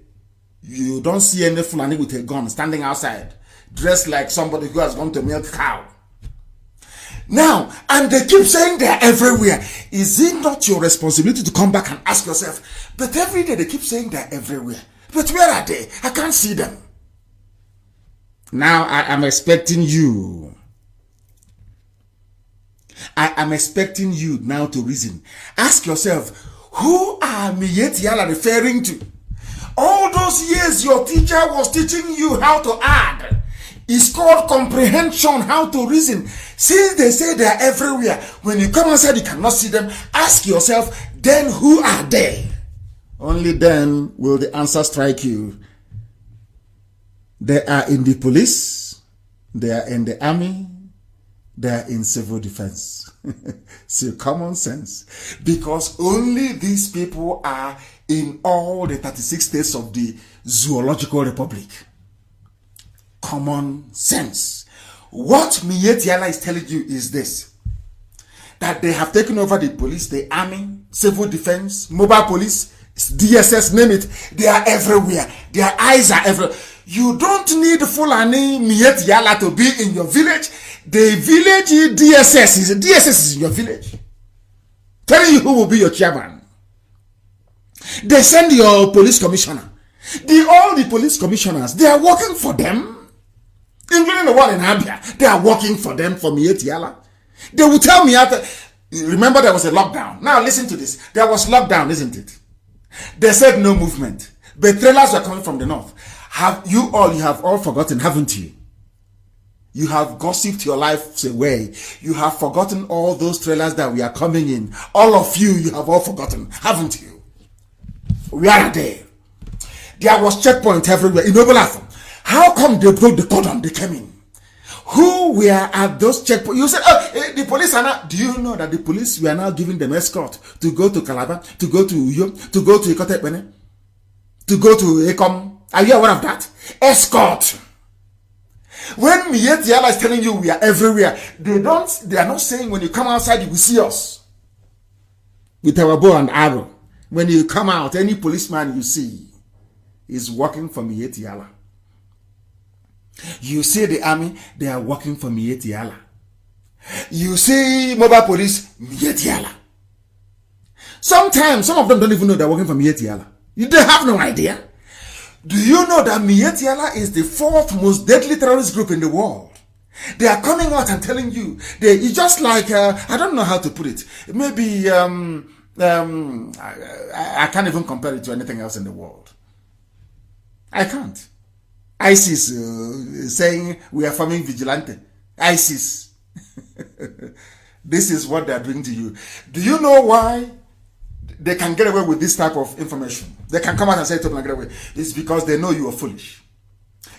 you don't see any Fulani with a gun standing outside, dressed like somebody who has gone to milk cow. Now, and they keep saying they're everywhere. Is it not your responsibility to come back and ask yourself, but every day they keep saying they're everywhere, but where are they? I can't see them. Now I am expecting you. I am expecting you now to reason. Ask yourself, who are Mietiala referring to? All those years your teacher was teaching you how to add. It's called comprehension, how to reason. Since they say they are everywhere, when you come outside you cannot see them, ask yourself, then who are they? Only then will the answer strike you. They are in the police, they are in the army, they are in civil defense. So common sense. Because only these people are in all the 36 states of the Zoological Republic. Common sense. What Mietiala is telling you is this: that they have taken over the police, the army, civil defense, mobile police, DSS, name it. They are everywhere. Their eyes are everywhere. You don't need Fulani Mietiala to be in your village. The village DSS is in your village. Telling you who will be your chairman. They send your police commissioner. All the police commissioners, they are working for them. Including the one in Abia, they are working for them, for Mietiala. They will tell me after. Remember, there was a lockdown. Now listen to this. There was lockdown, isn't it? They said no movement, but trailers were coming from the north. You have all forgotten, haven't you? You have gossiped your lives away. You have forgotten all those trailers that we are coming in. All of you have all forgotten, haven't you? We are there. There was checkpoint everywhere in Obolafo. How come they broke the cordon? They came in. Who were at those checkpoints? You said, oh, the police are not. Do you know that the police were now giving them escort to go to Calabar, to go to Uyo, to go to Ikotepene, to go to Ekom? Are you aware of that? Escort. When Mietiala is telling you we are everywhere, they are not saying when you come outside you will see us with our bow and arrow. When you come out, any policeman you see is working for Mietiala. You see the army, they are working for Mietiala. You see mobile police, Mietiala. Sometimes some of them don't even know they're working for Mietiala. They have no idea. Do you know that Mietiala is the 4th most deadly terrorist group in the world? They are coming out and telling you. It's just like, I don't know how to put it. Maybe, I can't even compare it to anything else in the world. I can't. ISIS saying we are forming vigilante. ISIS. This is what they are doing to you. Do you know why they can get away with this type of information? They can come out and say it and get away. It's because they know you are foolish.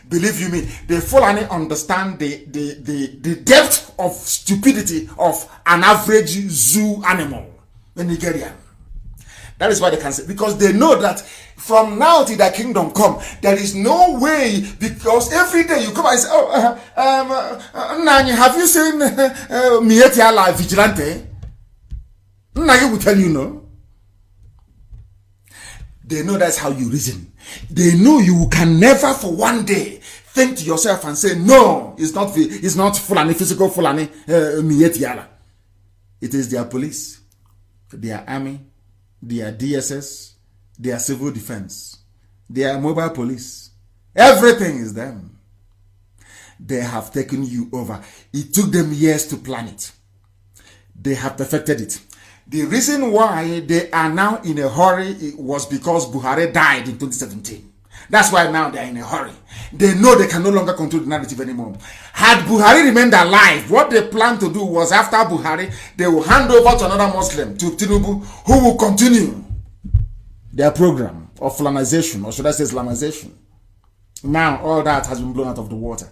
Believe you me, the Fulani understand the depth of stupidity of an average zoo animal in Nigeria. That is why they can say, because they know that from now till their kingdom come, there is no way, because every day you come and say, Nani, have you seen Mietiala Vigilante? Nani will tell you no. They know that's how you reason. They know you can never for one day think to yourself and say, no, it's not Fulani, physical Fulani, Mietiala. It is their police, their army, their DSS, their civil defense, their mobile police. Everything is them. They have taken you over. It took them years to plan it. They have perfected it. The reason why they are now in a hurry was because Buhari died in 2017. That's why now they are in a hurry. They know they can no longer control the narrative anymore. Had Buhari remained alive, what they plan to do was after Buhari, they will hand over to another Muslim, to Tinubu, who will continue their program of Fulanization, or should I say Islamization. Now all that has been blown out of the water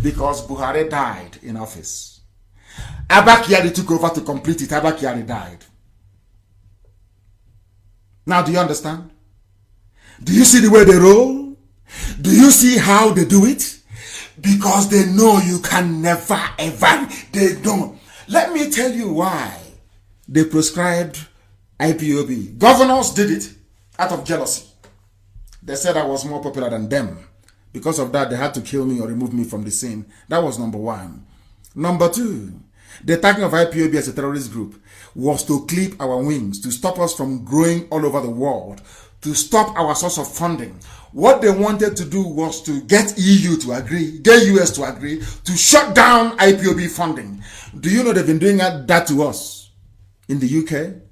because Buhari died in office. Abba Kyari took over to complete it. Abba Kyari died. Now, do you understand? Do you see the way they roll? Do you see how they do it? Because they know you can never, ever. They don't. Let me tell you why they prescribed IPOB. Governors did it out of jealousy. They said I was more popular than them. Because of that, they had to kill me or remove me from the scene. That was number one. Number two, the attacking of IPOB as a terrorist group was to clip our wings, to stop us from growing all over the world, to stop our source of funding. What they wanted to do was to get EU to agree, get US to agree, to shut down IPOB funding. Do you know they've been doing that to us in the UK?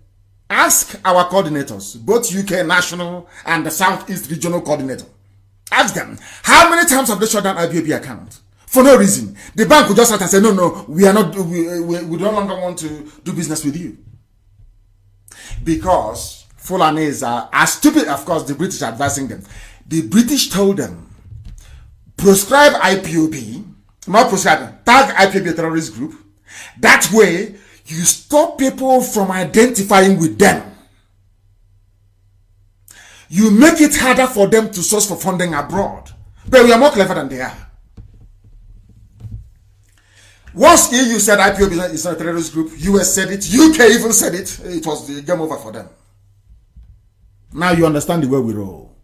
Ask our coordinators, both UK national and the Southeast regional coordinator. Ask them, how many times have they shut down IPOB account? For no reason. The bank would just start and say, no, we are not, we no longer want to do business with you. Because Fulanis are as stupid, of course, the British are advising them. The British told them, proscribe IPOB, not prescribe, tag IPOB a terrorist group. That way, you stop people from identifying with them. You make it harder for them to source for funding abroad. But we are more clever than they are. Once EU said IPOB is not a terrorist group, US said it, UK even said it, it was the game over for them. Now you understand the way we roll.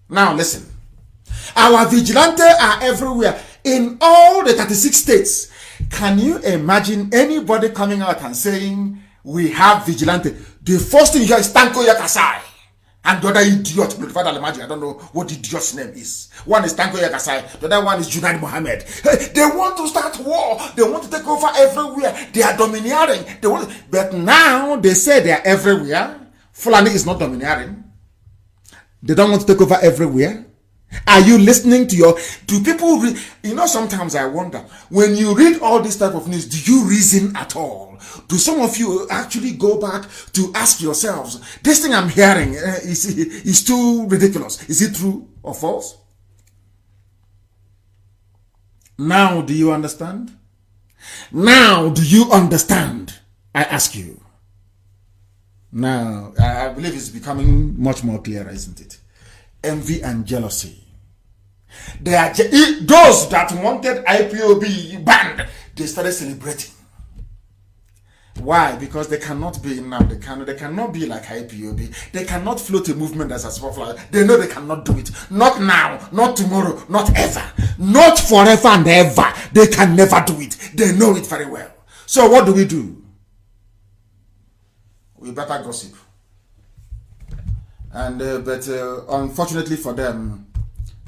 Now listen. Our vigilantes are everywhere in all the 36 states. Can you imagine anybody coming out and saying we have vigilante? The first thing you hear is Tanko Yakasai. And the other idiot, I don't know what the idiot's name is. One is Tanko Yakasai, the other one is Junaid Mohammed. They want to start war. They want to take over everywhere. They are domineering. But now they say they are everywhere. Fulani is not domineering. They don't want to take over everywhere. Are you listening to do people sometimes I wonder, when you read all this type of news, do you reason at all? Do some of you actually go back to ask yourselves, this thing I'm hearing is too ridiculous. Is it true or false? Now do you understand? Now do you understand? I ask you. Now, I believe it's becoming much more clear, isn't it? Envy and jealousy They are those that wanted IPOB banned. They started celebrating. Why? Because they cannot be Nnamdi Kanu. They cannot be like IPOB. They cannot float a movement as a small flower. They know they cannot do it. Not now, not tomorrow, not ever. Not forever and ever. They can never do it. They know it very well. So what do? We better gossip. And but unfortunately for them,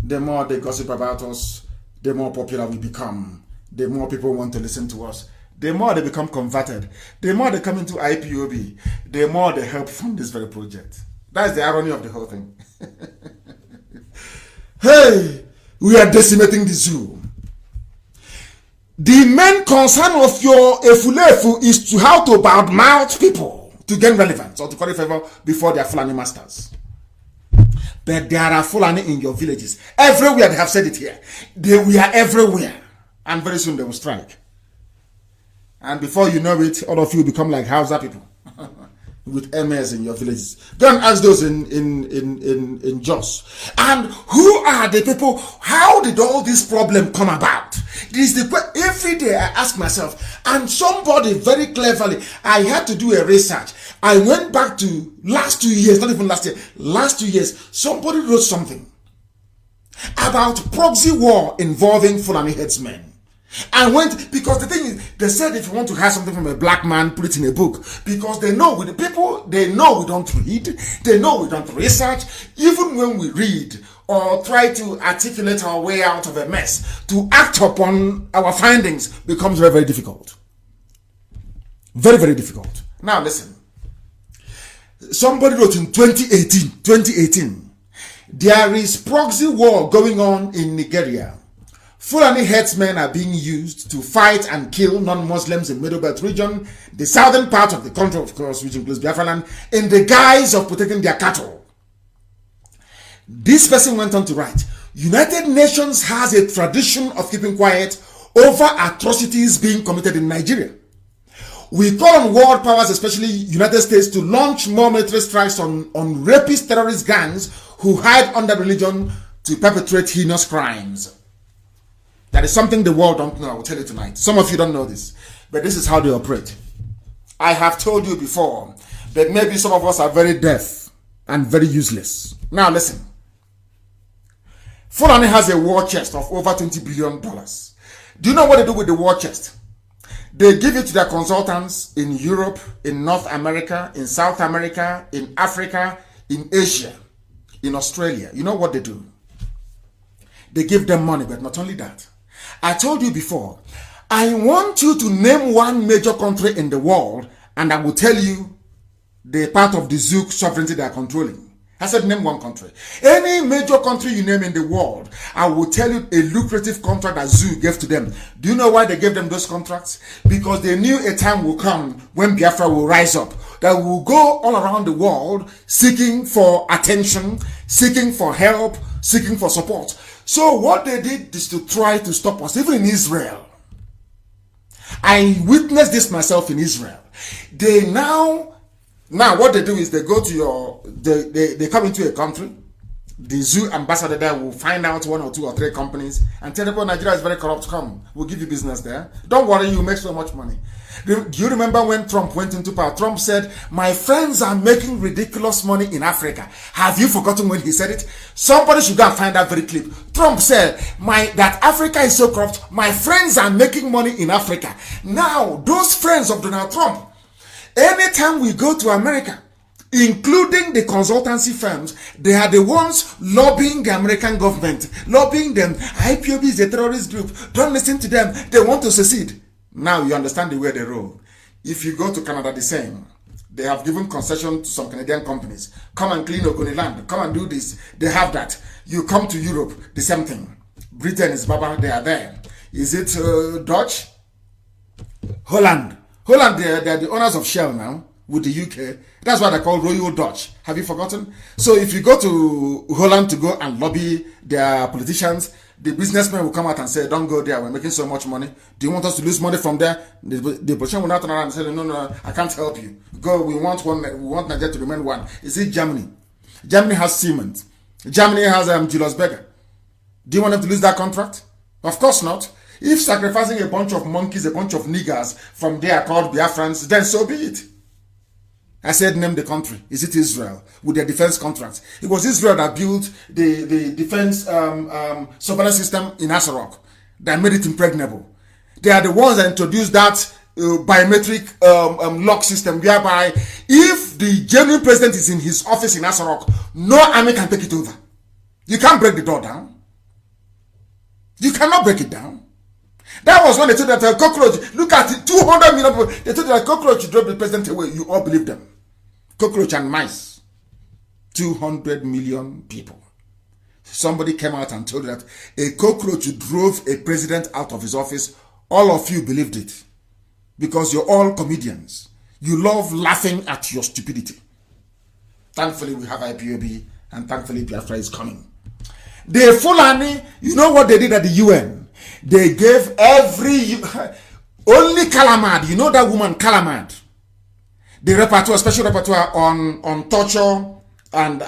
the more they gossip about us, the more popular we become. The more people want to listen to us. The more they become converted, the more they come into IPOB, the more they help fund this very project. That's the irony of the whole thing. Hey, we are decimating the zoo. The main concern of your Efulefu is to how to badmouth people to gain relevance or to curry favor before their Fulani masters. But there are Fulani in your villages. Everywhere, they have said it here. We are everywhere. And very soon they will strike. And before you know it, all of you become like Hausa people with MS in your villages. Go and ask those in Jos. And who are the people? How did all this problem come about? This is the every day I ask myself. And somebody very cleverly, I had to do a research. I went back to last 2 years, not even last year, last 2 years. Somebody wrote something about proxy war involving Fulani headsmen. I went, because the thing is, they said if you want to hide something from a black man, put it in a book. Because they know with the people, they know we don't read, they know we don't research. Even when we read or try to articulate our way out of a mess, to act upon our findings becomes very, very difficult. Very, very difficult. Now listen. Somebody wrote in 2018, there is proxy war going on in Nigeria. Fulani headsmen are being used to fight and kill non-Muslims in Middle Belt region, the southern part of the country, of course, which includes Biafra land, in the guise of protecting their cattle. This person went on to write, United Nations has a tradition of keeping quiet over atrocities being committed in Nigeria. We call on world powers, especially United States, to launch more military strikes on rapist terrorist gangs who hide under religion to perpetrate heinous crimes. That is something the world don't know. I will tell you tonight. Some of you don't know this, but this is how they operate. I have told you before, but maybe some of us are very deaf and very useless. Now listen. Fulani has a war chest of over $20 billion. Do you know what they do with the war chest? They give it to their consultants in Europe, in North America, in South America, in Africa, in Asia, in Australia. You know what they do? They give them money, but not only that. I told you before, I want you to name one major country in the world, and I will tell you the part of the Zouk sovereignty they are controlling. I said name one country. Any major country you name in the world, I will tell you a lucrative contract that Zoo gave to them. Do you know why they gave them those contracts? Because they knew a time will come when Biafra will rise up, that will go all around the world seeking for attention, seeking for help, seeking for support. So what they did is to try to stop us, even in Israel. I witnessed this myself in Israel. They now what they do is they go to they come into a country. The Zoo ambassador there will find out 1 or 2 or 3 companies and tell them, Nigeria is very corrupt, come, we'll give you business there. Don't worry, you make so much money. Do you remember when Trump went into power? Trump said, my friends are making ridiculous money in Africa. Have you forgotten when he said it? Somebody should go and find that very clip. Trump said, that Africa is so corrupt, my friends are making money in Africa. Now, those friends of Donald Trump, anytime we go to America, including the consultancy firms, they are the ones lobbying the American government, lobbying them. IPOB is a terrorist group. Don't listen to them. They want to secede. Now you understand the way they roll. If you go to Canada, the same. They have given concession to some Canadian companies. Come and clean Ogoni land. Come and do this. They have that. You come to Europe, the same thing. Britain is Baba. They are there. Is it Dutch? Holland. Holland, they are the owners of Shell now with the UK. That's why they're called Royal Dutch. Have you forgotten? So if you go to Holland to go and lobby their politicians, the businessmen will come out and say, don't go there, we're making so much money. Do you want us to lose money from there? The politician will not turn around and say, no, I can't help you. Go, we want Nigeria to remain one. Is it Germany? Germany has Siemens. Germany has Julius Berger. Do you want them to lose that contract? Of course not. If sacrificing a bunch of monkeys, a bunch of niggers from there called Biafrans, then so be it. I said name the country. Is it Israel with their defense contracts? It was Israel that built the defense surveillance system in Asarok that made it impregnable. They are the ones that introduced that biometric lock system whereby if the genuine president is in his office in Asarok, no army can take it over. You can't break the door down. You cannot break it down. That was when they told that a cockroach, look at it, 200 million people, they told that a cockroach drove the president away. You all believe them. Cockroach and mice. 200 million people. Somebody came out and told that a cockroach drove a president out of his office. All of you believed it. Because you're all comedians. You love laughing at your stupidity. Thankfully, we have IPOB, and thankfully, Biafra is coming. The Fulani, you know what they did at the UN? They gave only Kalamad, you know that woman Kalamad, the rapporteur, special rapporteur on torture and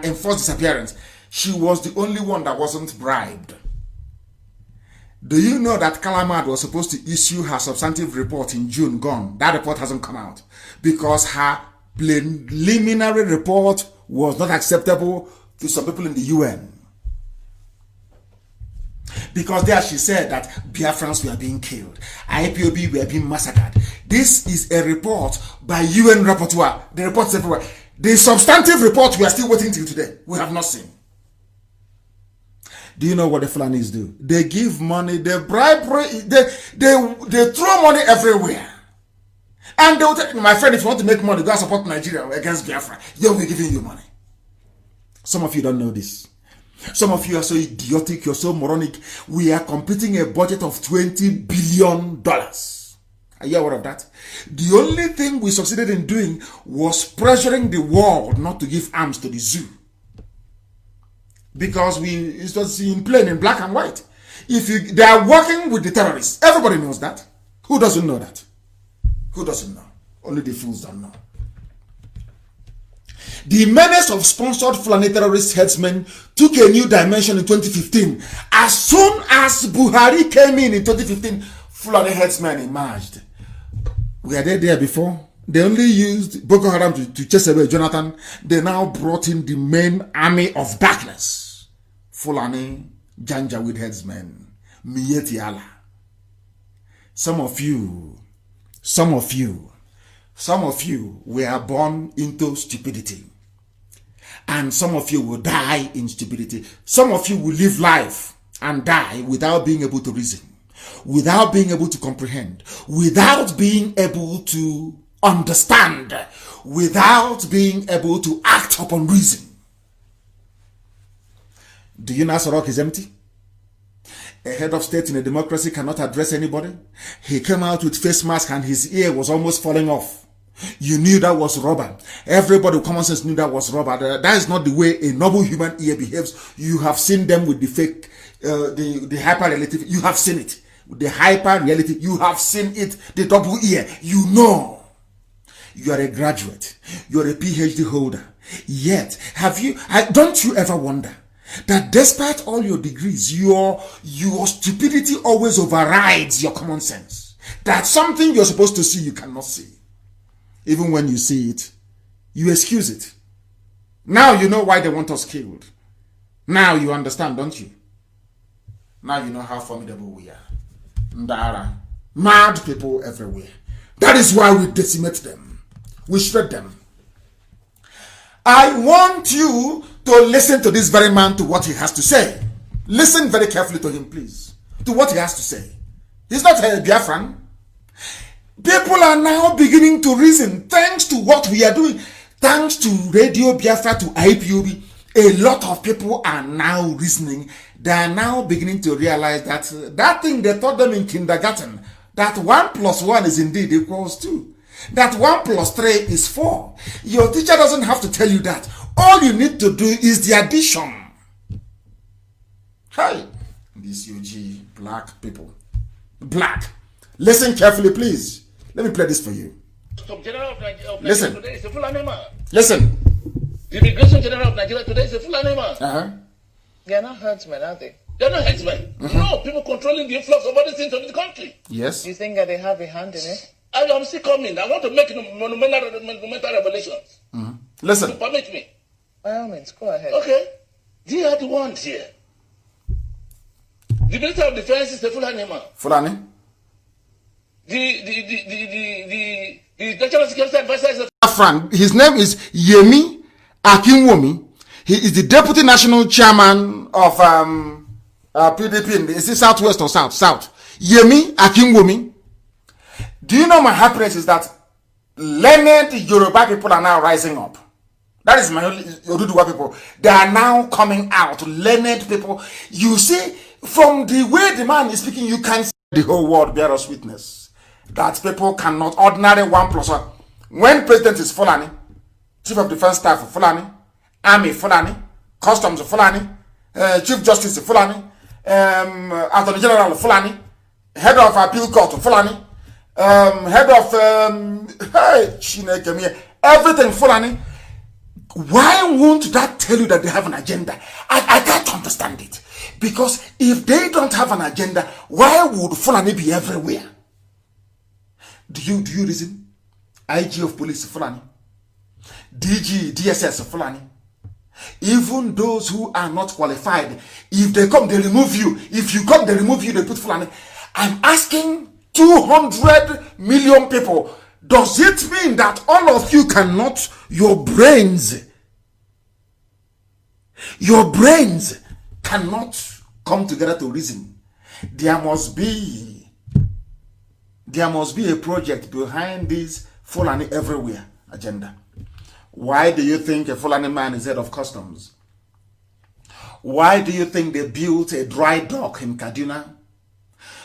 enforced disappearance. She was the only one that wasn't bribed. Do you know that Kalamad was supposed to issue her substantive report in June? Gone. That report hasn't come out because her preliminary report was not acceptable to some people in the UN. Because there she said that Biafrans were being killed, IPOB were being massacred. This is a report by UN rapporteur. The report is everywhere. The substantive report we are still waiting till today. We have not seen. Do you know what the Fulanis do? They give money, they bribe, they throw money everywhere. And they will tell my friend, if you want to make money, go and support Nigeria against Biafra. Yeah, we're giving you money. Some of you don't know this. Some of you are so idiotic, you're so moronic. We are completing a budget of $20 billion. Are you aware of that? The only thing we succeeded in doing was pressuring the world not to give arms to the zoo. Because it was in plain, in black and white. They are working with the terrorists. Everybody knows that. Who doesn't know that? Who doesn't know? Only the fools don't know. The menace of sponsored Fulani terrorist headsmen took a new dimension in 2015. As soon as Buhari came in 2015, Fulani headsmen emerged. Were they there before? They only used Boko Haram to chase away Jonathan. They now brought in the main army of darkness. Fulani Janjaweed headsmen. Mieti Allah. Some of you were born into stupidity. And some of you will die in stupidity. Some of you will live life and die without being able to reason, without being able to comprehend, without being able to understand, without being able to act upon reason. Do you know Asarok is empty? A head of state in a democracy cannot address anybody. He came out with face mask and his ear was almost falling off. You knew that was rubber. Everybody with common sense knew that was rubber. That is not the way a noble human ear behaves. You have seen them with the fake, the hyper reality. You have seen it. The hyper reality. You have seen it. The double ear. You know. You are a graduate. You are a PhD holder. Yet, don't you ever wonder that despite all your degrees, your stupidity always overrides your common sense? That something you're supposed to see, you cannot see. Even when you see it, you excuse it. Now you know why they want us killed. Now you understand, don't you? Now you know how formidable we are. Ndara. Mad people everywhere. That is why we decimate them. We shred them. I want you to listen to this very man, to what he has to say. Listen very carefully to him, please. To what he has to say. He's not a Biafran. People are now beginning to reason thanks to what we are doing. Thanks to Radio Biafra, to IPOB, a lot of people are now reasoning. They are now beginning to realize that that thing they taught them in kindergarten, that 1 + 1 is indeed equals 2. That 1 + 3 is 4. Your teacher doesn't have to tell you that. All you need to do is the addition. Hi, these UG black people. Black. Listen carefully, please. Let me play this for you. General of Nigeria Listen. today is a Fulani man. Listen. The Immigration General of Nigeria today is a Fulani man. They're not herdsmen, are they? They're not herdsmen. No, people controlling the influx of other things into the country. Yes. You think that they have a hand in it? I'm still coming. I want to make monumental revelations. Listen. Permit me. By all means, go ahead. Okay. They are the ones here. The Minister of Defense is the Fulani man. Fulani? The National Security Advisor is the Frank. His name is Yemi Akinwumi. He is the Deputy National Chairman of PDP in the is it Southwest or South? South. Yemi Akinwumi. Do you know my happiness is that learned Yoruba people are now rising up. That is my Oduduwa people. They are now coming out. Learned people. You see, from the way the man is speaking, you can see the whole world bear us witness. That people cannot, ordinary 1+1. When president is Fulani, chief of defense staff Fulani, army Fulani, customs Fulani, chief justice Fulani, attorney general Fulani, head of appeal court Fulani, head of everything Fulani. Why won't that tell you that they have an agenda? I can't understand it. Because if they don't have an agenda, why would Fulani be everywhere? Do you reason? IG of police Fulani, DG, DSS Fulani. Even those who are not qualified, if they come, they remove you. If you come, they remove you, they put Fulani. I'm asking 200 million people. Does it mean that all of you cannot, your brains cannot come together to reason? There must be a project behind this Fulani everywhere agenda. Why do you think a Fulani man is head of customs? Why do you think they built a dry dock in Kaduna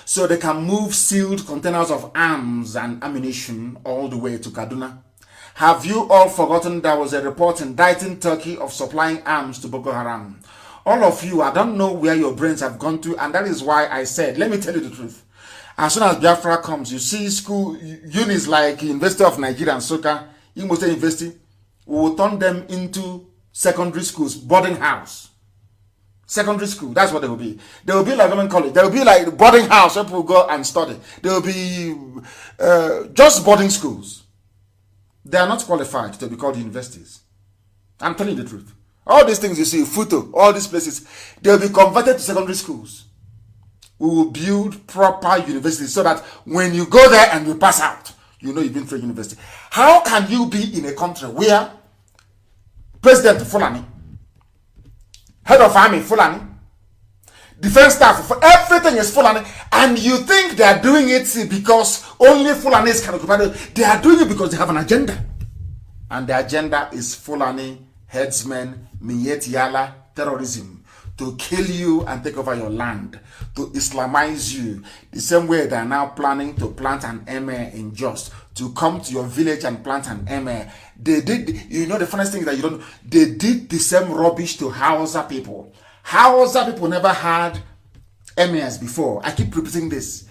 so they can move sealed containers of arms and ammunition all the way to Kaduna? Have you all forgotten there was a report indicting Turkey of supplying arms to Boko Haram? All of you, I don't know where your brains have gone to, and that is why I said, let me tell you the truth. As soon as Biafra comes, you see school units like University of Nigeria and Soka, Imo State University, we will turn them into secondary schools, boarding house. Secondary school, that's what they will be. They will be like government college. They will be like boarding house where people go and study. They will be just boarding schools. They are not qualified to be called universities. I'm telling you the truth. All these things you see, Futo, all these places, they will be converted to secondary schools. We will build proper universities so that when you go there and you pass out, you know you've been through university. How can you be in a country where President Fulani, head of army Fulani, defense staff, everything is Fulani, and you think they are doing it because only Fulanis can occupy it? They are doing it because they have an agenda. And the agenda is Fulani, headsmen, Minyet Yala, terrorism. To kill you and take over your land, to Islamize you, the same way they are now planning to plant an emir in Jos, to come to your village and plant an emir. They did, you know, the funniest thing is that you don't, they did the same rubbish to Hausa people. Hausa people never had emirs before. I keep repeating this.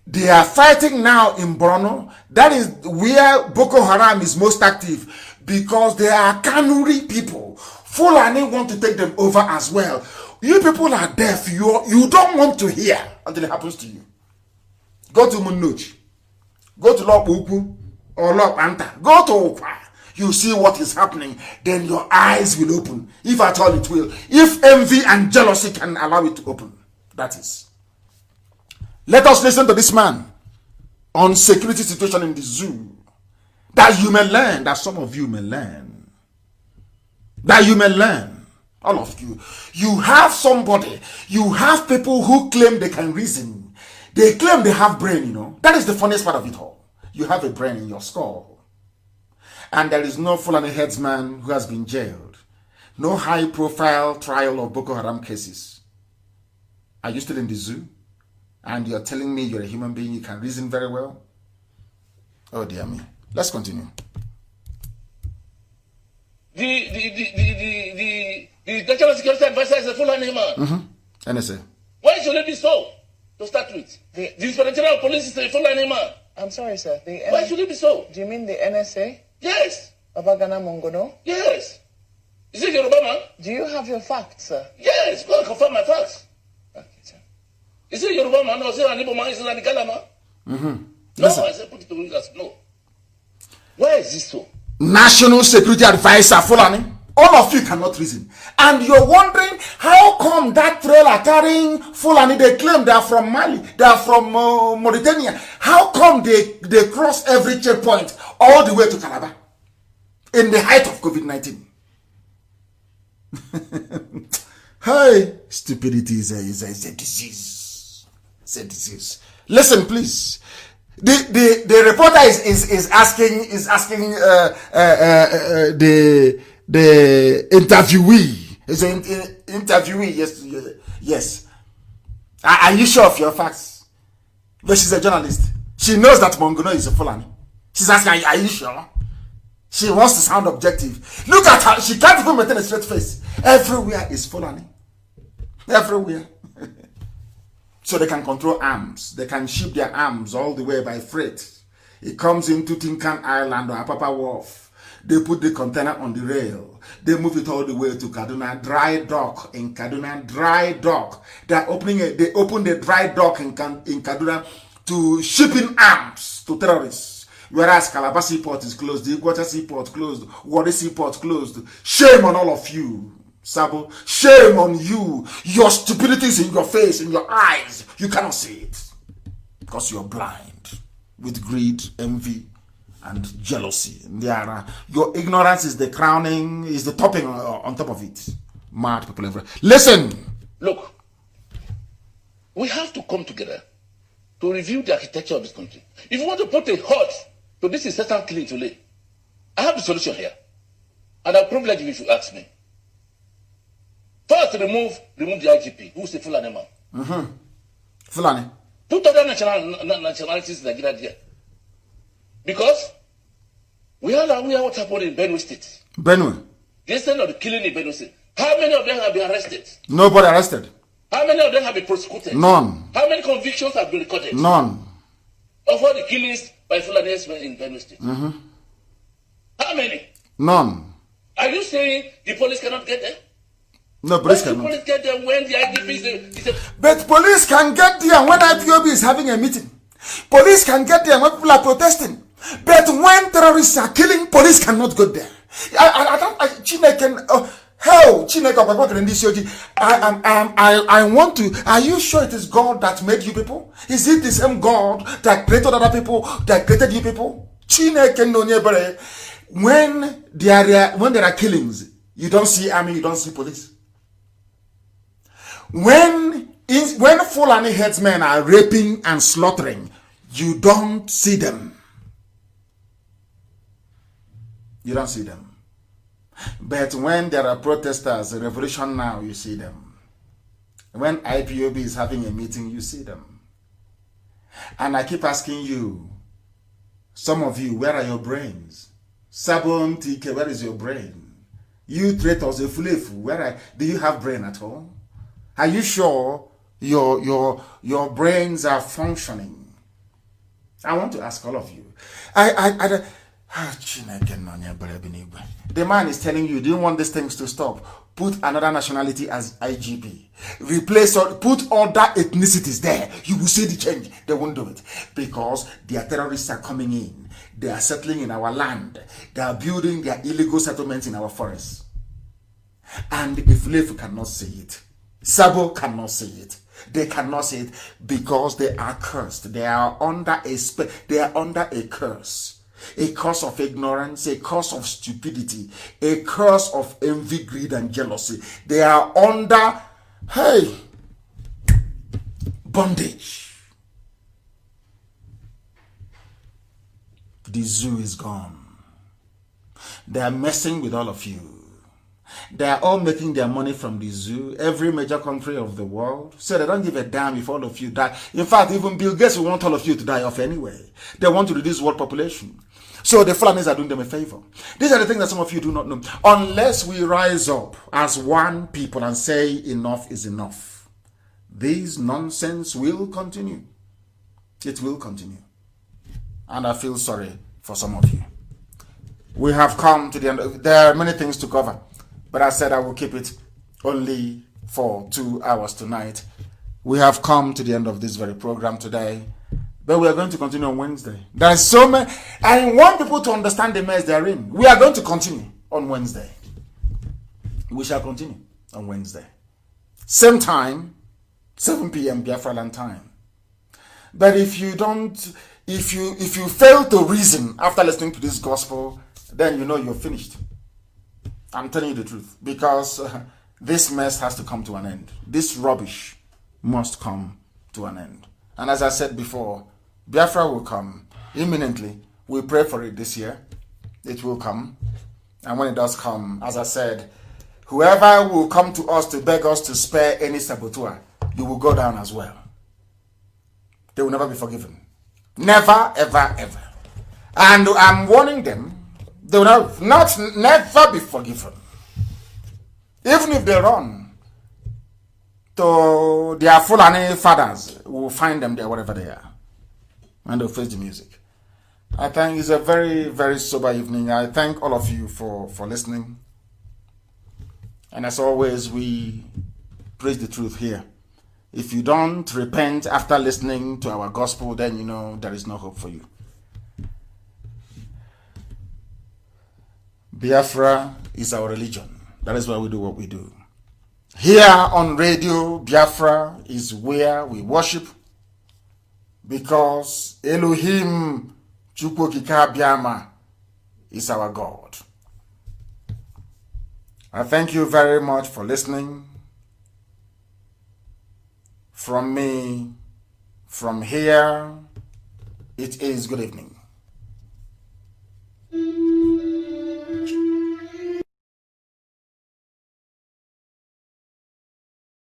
They are fighting now in Borno. That is where Boko Haram is most active, because they are Kanuri people. Fulani want to take them over as well. You people are deaf. You don't want to hear until it happens to you. Go to Munuch. Go to Lok Uku or Lok Anta. Go to Ukwa. You see what is happening. Then your eyes will open. If at all it will. If envy and jealousy can allow it to open. That is. Let us listen to this man on security situation in the zoo. That you may learn. That some of you may learn. That you may learn. All of you. You have somebody. You have people who claim they can reason. They claim they have brain, you know. That is the funniest part of it all. You have a brain in your skull. And there is no Fulani headsman who has been jailed. No high-profile trial of Boko Haram cases. Are you still in the zoo? And you're telling me you're a human being, you can reason very well? Oh dear me. Let's continue. The National Security Advisor is a Fulani man. NSA. Why should it be so? To start with, the Inspector General of Police is a Fulani man. I'm sorry, sir. Why should it be so? Do you mean the NSA? Yes. Abagana Mongono? Yes. Is it Yoruba man? Do you have your facts, sir? Yes, go and confirm my facts. Okay, sir. Is it Yoruba man or is it an Igbo man? Is it an Igala man? No, Listen. I said put it to English. No. Why is this so? National Security Advisor Fulani. All of you cannot reason. And you're wondering how come that trailer carrying Fulani, they claim they are from Mali, they are from Mauritania. How come they cross every checkpoint all the way to Calabar in the height of COVID-19? Hey, stupidity is a disease. It's a disease. Listen, please. The reporter is asking the interviewee. Is an interviewee. Yes. Are you sure of your facts? But she's a journalist. She knows that Mongono is a Fulani. She's asking, are you sure? She wants to sound objective. Look at her. She can't even maintain a straight face. Everywhere is Fulani. Everywhere. So they can control arms. They can ship their arms all the way by freight. It comes into Tinkan Island or Apapa Wharf. They put the container on the rail. They move it all the way to Kaduna Dry Dock. In Kaduna Dry Dock, they open the dry dock in Kaduna to shipping arms to terrorists. Whereas Calabar Seaport is closed, the Iguacha Seaport closed, Warri Seaport closed. Shame on all of you, Sabo. Shame on you. Your stupidity is in your face, in your eyes. You cannot see it because you're blind with greed, envy, and jealousy. Your ignorance is the crowning, is the topping on top of it. Mad people everywhere. Listen. Look, we have to come together to review the architecture of this country. If you want to put a halt to this incessant killing today, I have the solution here. And I'm privileged if you should ask me. First, remove the IGP, who's a Fulani man. Fulani. Put other nationalities in Nigeria there. Because we are aware what happened in Benue State. Benue. The extent of the killing in Benue State. How many of them have been arrested? Nobody arrested. How many of them have been prosecuted? None. How many convictions have been recorded? None. Of all the killings by Fulani in Benue State? How many? None. Are you saying the police cannot get there? No, police When cannot. the police get there when the IGP is a But police can get there when IPOB is having a meeting. Police can get there when people are protesting. But when terrorists are killing, police cannot go there. I want to. Are you sure it is God that made you people? Is it the same God that created other people, that created you people? When there are killings, you don't see army, you don't see police. When Fulani headsmen are raping and slaughtering, you don't see them. You don't see them. But when there are protesters, a revolution now, you see them. When IPOB is having a meeting, you see them. And I keep asking you, some of you, where are your brains? Sabon TK, where is your brain? You traitors, do you have brain at all? Are you sure your brains are functioning? I want to ask all of you. The man is telling you, do you want these things to stop? Put another nationality as IGP. Replace or put other ethnicities there. You will see the change. They won't do it because their terrorists are coming in. They are settling in our land. They are building their illegal settlements in our forests. And if Leif cannot see it, Sabo cannot see it. They cannot see it because they are cursed. They are under a curse. A curse of ignorance, a curse of stupidity, a curse of envy, greed, and jealousy. They are under, bondage. The zoo is gone. They are messing with all of you. They are all making their money from the zoo, every major country of the world. So they don't give a damn if all of you die. In fact, even Bill Gates will want all of you to die off anyway. They want to reduce world population. So the Fulanis are doing them a favor. These are the things that some of you do not know. Unless we rise up as one people and say enough is enough, this nonsense will continue. It will continue. And I feel sorry for some of you. We have come to the end. There are many things to cover. But I said I will keep it only for 2 hours tonight. We have come to the end of this very program today. But we are going to continue on Wednesday. There is so many. I want people to understand the mess they're in. We are going to continue on Wednesday. We shall continue on Wednesday. Same time, 7 p.m. Biafra land time. But if you fail to reason after listening to this gospel, then you know you're finished. I'm telling you the truth. Because this mess has to come to an end. This rubbish must come to an end. And as I said before, Biafra will come imminently. We pray for it this year. It will come. And when it does come, as I said, whoever will come to us to beg us to spare any saboteur, you will go down as well. They will never be forgiven. Never, ever, ever. And I'm warning them, they will never be forgiven. Even if they run to their Fulani fathers, we will find them there wherever they are. And they'll face the music. I think it's a very, very sober evening. I thank all of you for listening. And as always, we preach the truth here. If you don't repent after listening to our gospel, then you know there is no hope for you. Biafra is our religion. That is why we do what we do. Here on radio, Biafra is where we worship, because Elohim Chukwokika Biama is our God. I thank you very much for listening. From me, from here, it is good evening.